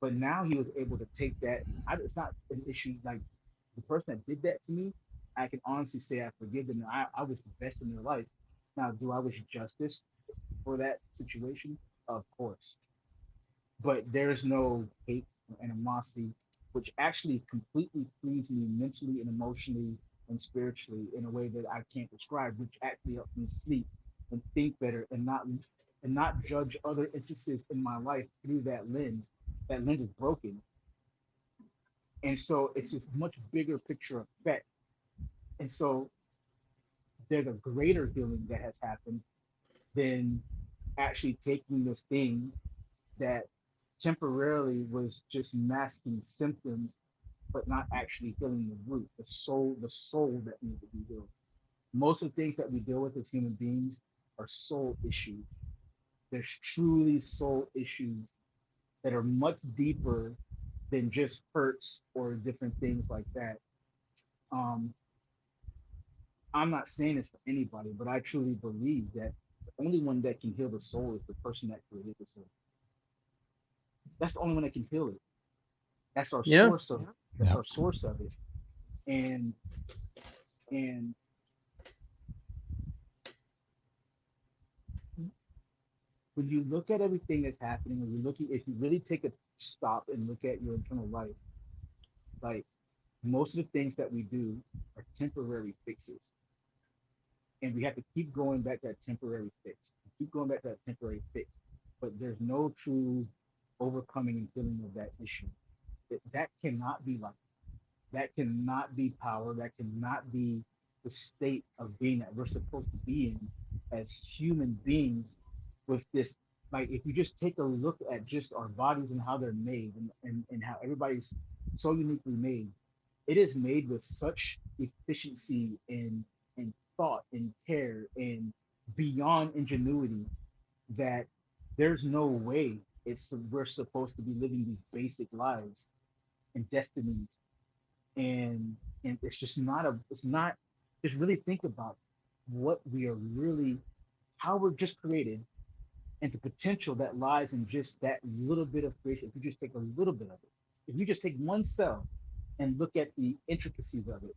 But now he was able to take that. It's not an issue like the person that did that to me. I can honestly say I forgive them. I was the best in their life. Now, do I wish justice for that situation? Of course, but there's no hate or animosity, which actually completely frees me mentally and emotionally and spiritually in a way that I can't describe, which actually helps me sleep and think better, and not judge other instances in my life through that lens. That lens is broken. And so it's this much bigger picture effect. And so there's a greater healing that has happened than actually taking this thing that temporarily was just masking symptoms, but not actually healing the root, the soul that needs to be healed. Most of the things that we deal with as human beings are soul issues. There's truly soul issues that are much deeper than just hurts or different things like that. Um, I'm not saying this for anybody, but I truly believe that the only one that can heal the soul is the person that created the soul. That's the only one that can heal it. That's our Yeah. source of that's our source of it. And and when you look at everything that's happening, when you look at, if you really take a stop and look at your internal life, like most of the things that we do are temporary fixes. And we have to keep going back to that temporary fix. Keep going back to that temporary fix. But there's no true overcoming and healing of that issue. That cannot be like that cannot be power. That cannot be the state of being that we're supposed to be in as human beings with this. Like if you just take a look at just our bodies and how they're made and how everybody's so uniquely made, it is made with such efficiency and thought and care and beyond ingenuity that there's no way we're supposed to be living these basic lives and destinies and it's just not it's not just really think about what we are really how we're just created and the potential that lies in just that little bit of creation. If you just take a little bit of it, if you just take one cell and look at the intricacies of it,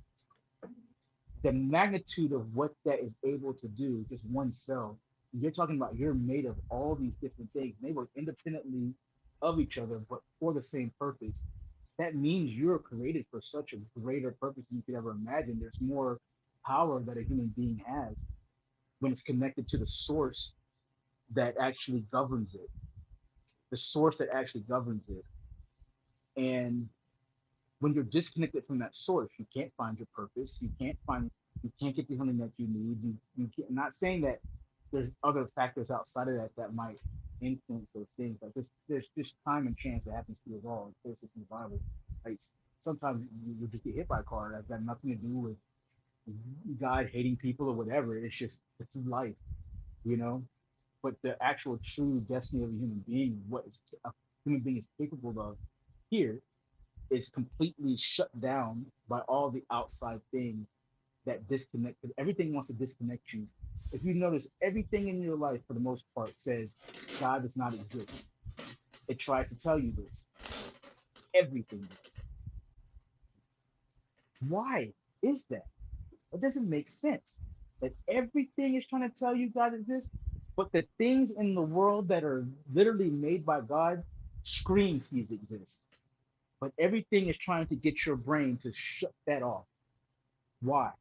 the magnitude of what that is able to do, just one cell, you're talking about you're made of all these different things. And they work independently of each other, but for the same purpose. That means you're created for such a greater purpose than you could ever imagine. There's more power that a human being has when it's connected to the source that actually governs it, the source that actually governs it. And when you're disconnected from that source, you can't find your purpose. You can't get the healing that you need. You can't, I'm not saying that there's other factors outside of that that might influence those things. Like there's just time and chance that happens to us all. It's in the Bible. Like sometimes you just get hit by a car. That's got nothing to do with God hating people or whatever. It's life, you know. But the actual true destiny of a human being, what a human being is capable of here, is completely shut down by all the outside things that disconnect. Because everything wants to disconnect you. If you notice, everything in your life, for the most part, says God does not exist. It tries to tell you this. Everything does. Why is that? It doesn't make sense. That everything is trying to tell you God exists, but the things in the world that are literally made by God screams He exists. But everything is trying to get your brain to shut that off. Why?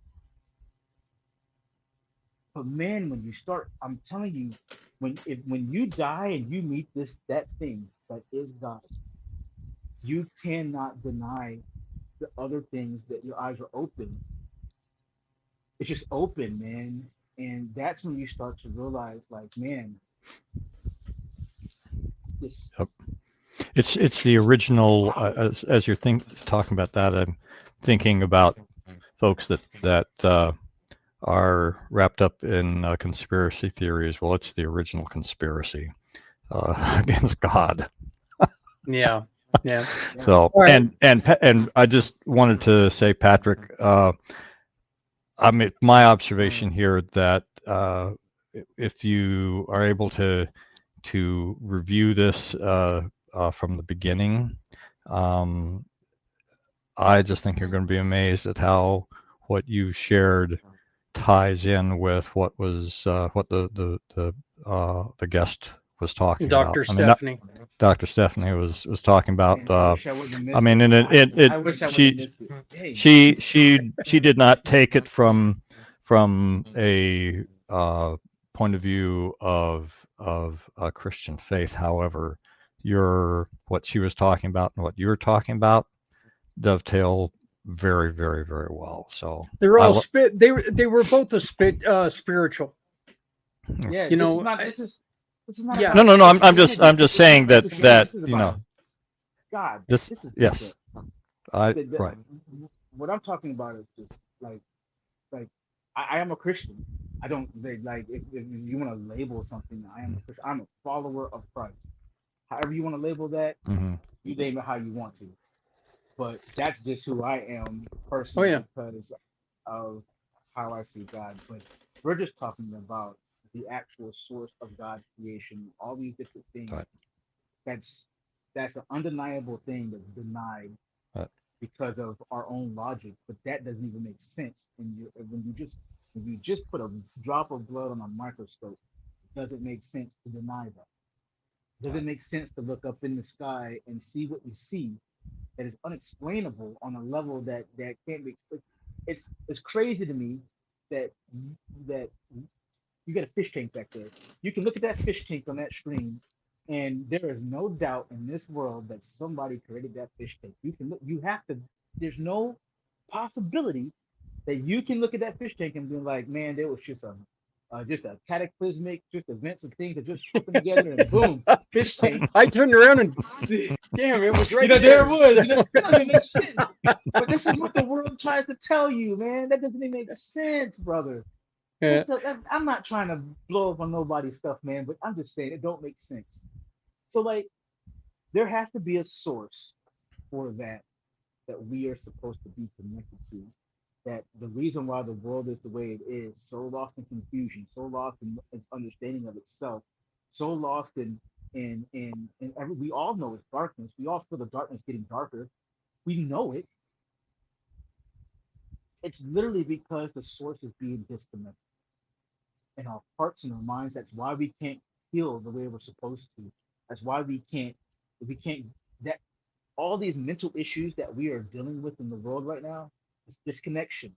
But man, when you start, I'm telling you, when you die and you meet that thing that is God, you cannot deny the other things that your eyes are open. It's just open, man. And that's when you start to realize, like, man, this. Yep. It's the original. As you're talking about that, I'm thinking about folks that are wrapped up in conspiracy theories. Well, it's the original conspiracy against God. Yeah. Yeah. So right. and I just wanted to say, Patrick, I mean, my observation here that if you are able to review this from the beginning, I just think you're going to be amazed at how what you shared ties in with what was what the guest was talking about. Dr. I mean, Stephanie. Dr. Stephanie was talking about. I wish I wouldn't have missed I mean, it. and I wish I would have missed it. Dang. she did not take it from a point of view of a Christian faith. However, what she was talking about and what you were talking about dovetail very, very, very well. So They're all they were both spiritual. Yeah, You know, this is not yeah. about No. I'm just Christianity. saying that This is you about know God. this. This is Yes, different. right. What I'm talking about is just like I am a Christian, I don't like if you want to label something. I am a Christian. I'm a follower of Christ. However you want to label that, Mm-hmm. you name it how you want to. But that's just who I am Oh personally yeah. because of how I see God. But we're just talking about the actual source of God's creation, all these different things. Right. That's an undeniable thing that's denied Right. because of our own logic. But that doesn't even make sense. And when you just put a drop of blood on a microscope, it doesn't make sense to deny that. It doesn't Right. make sense to look up in the sky and see what you see that is unexplainable on a level that can't be explained. It's crazy to me that that you got a fish tank back there. You can look at that fish tank on that screen, and there is no doubt in this world that somebody created that fish tank. You can look. You have to. There's no possibility that you can look at that fish tank and be like, man, there was just a cataclysmic, just events of things that just happened together, and boom, fish tank. I turned around and damn, it was right there there. it was. So- That doesn't make sense. But this is what the world tries to tell you, man. That doesn't even make sense, brother. Yeah. I'm not trying to blow up on nobody's stuff, man, but I'm just saying it don't make sense. So like, there has to be a source for that we are supposed to be connected to. That the reason why the world is the way it is, so lost in confusion, so lost in its understanding of itself, so lost in every, we all know it's darkness. We all feel the darkness getting darker. We know it. It's literally because the source is being disconnected in our hearts and our minds. That's why we can't feel the way we're supposed to. That's why we can't that all these mental issues that we are dealing with in the world right now is disconnection.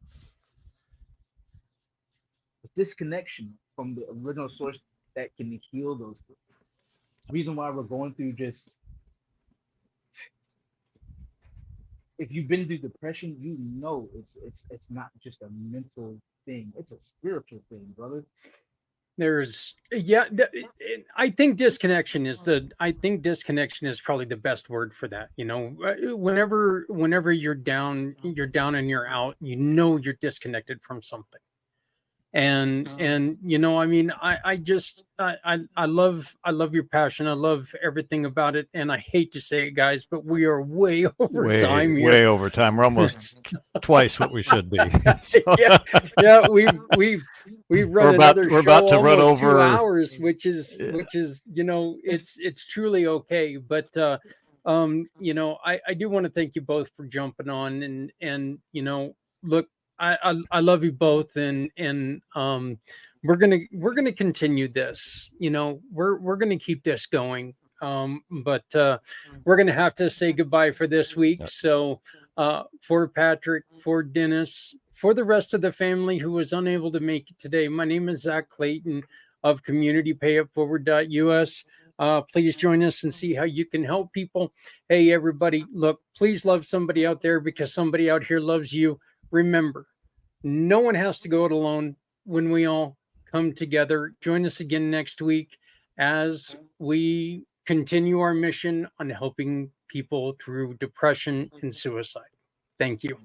It's disconnection from the original source that can heal those things. Reason why we're going through just, if you've been through depression, you know it's not just a mental thing. It's a spiritual thing, brother. There's I think disconnection is probably the best word for that. Whenever you're down and you're out, you're disconnected from something. And I mean, I love your passion. I love everything about it. And I hate to say it, guys, but we are way over time here. Way over time. We're almost twice what we should be. So, yeah, we've run another show we're about to run almost over 2 hours, which is it's truly okay. But I do want to thank you both for jumping on, and look, I love you both, and we're gonna continue this. We're gonna keep this going. But we're gonna have to say goodbye for this week. Yep. So for Patrick, for Dennis, for the rest of the family who was unable to make it today, my name is Zach Clayton of CommunityPayItForward.us. Please join us and see how you can help people. Hey, everybody, look, please love somebody out there because somebody out here loves you. Remember, no one has to go it alone when we all come together. Join us again next week as we continue our mission on helping people through depression and suicide. Thank you.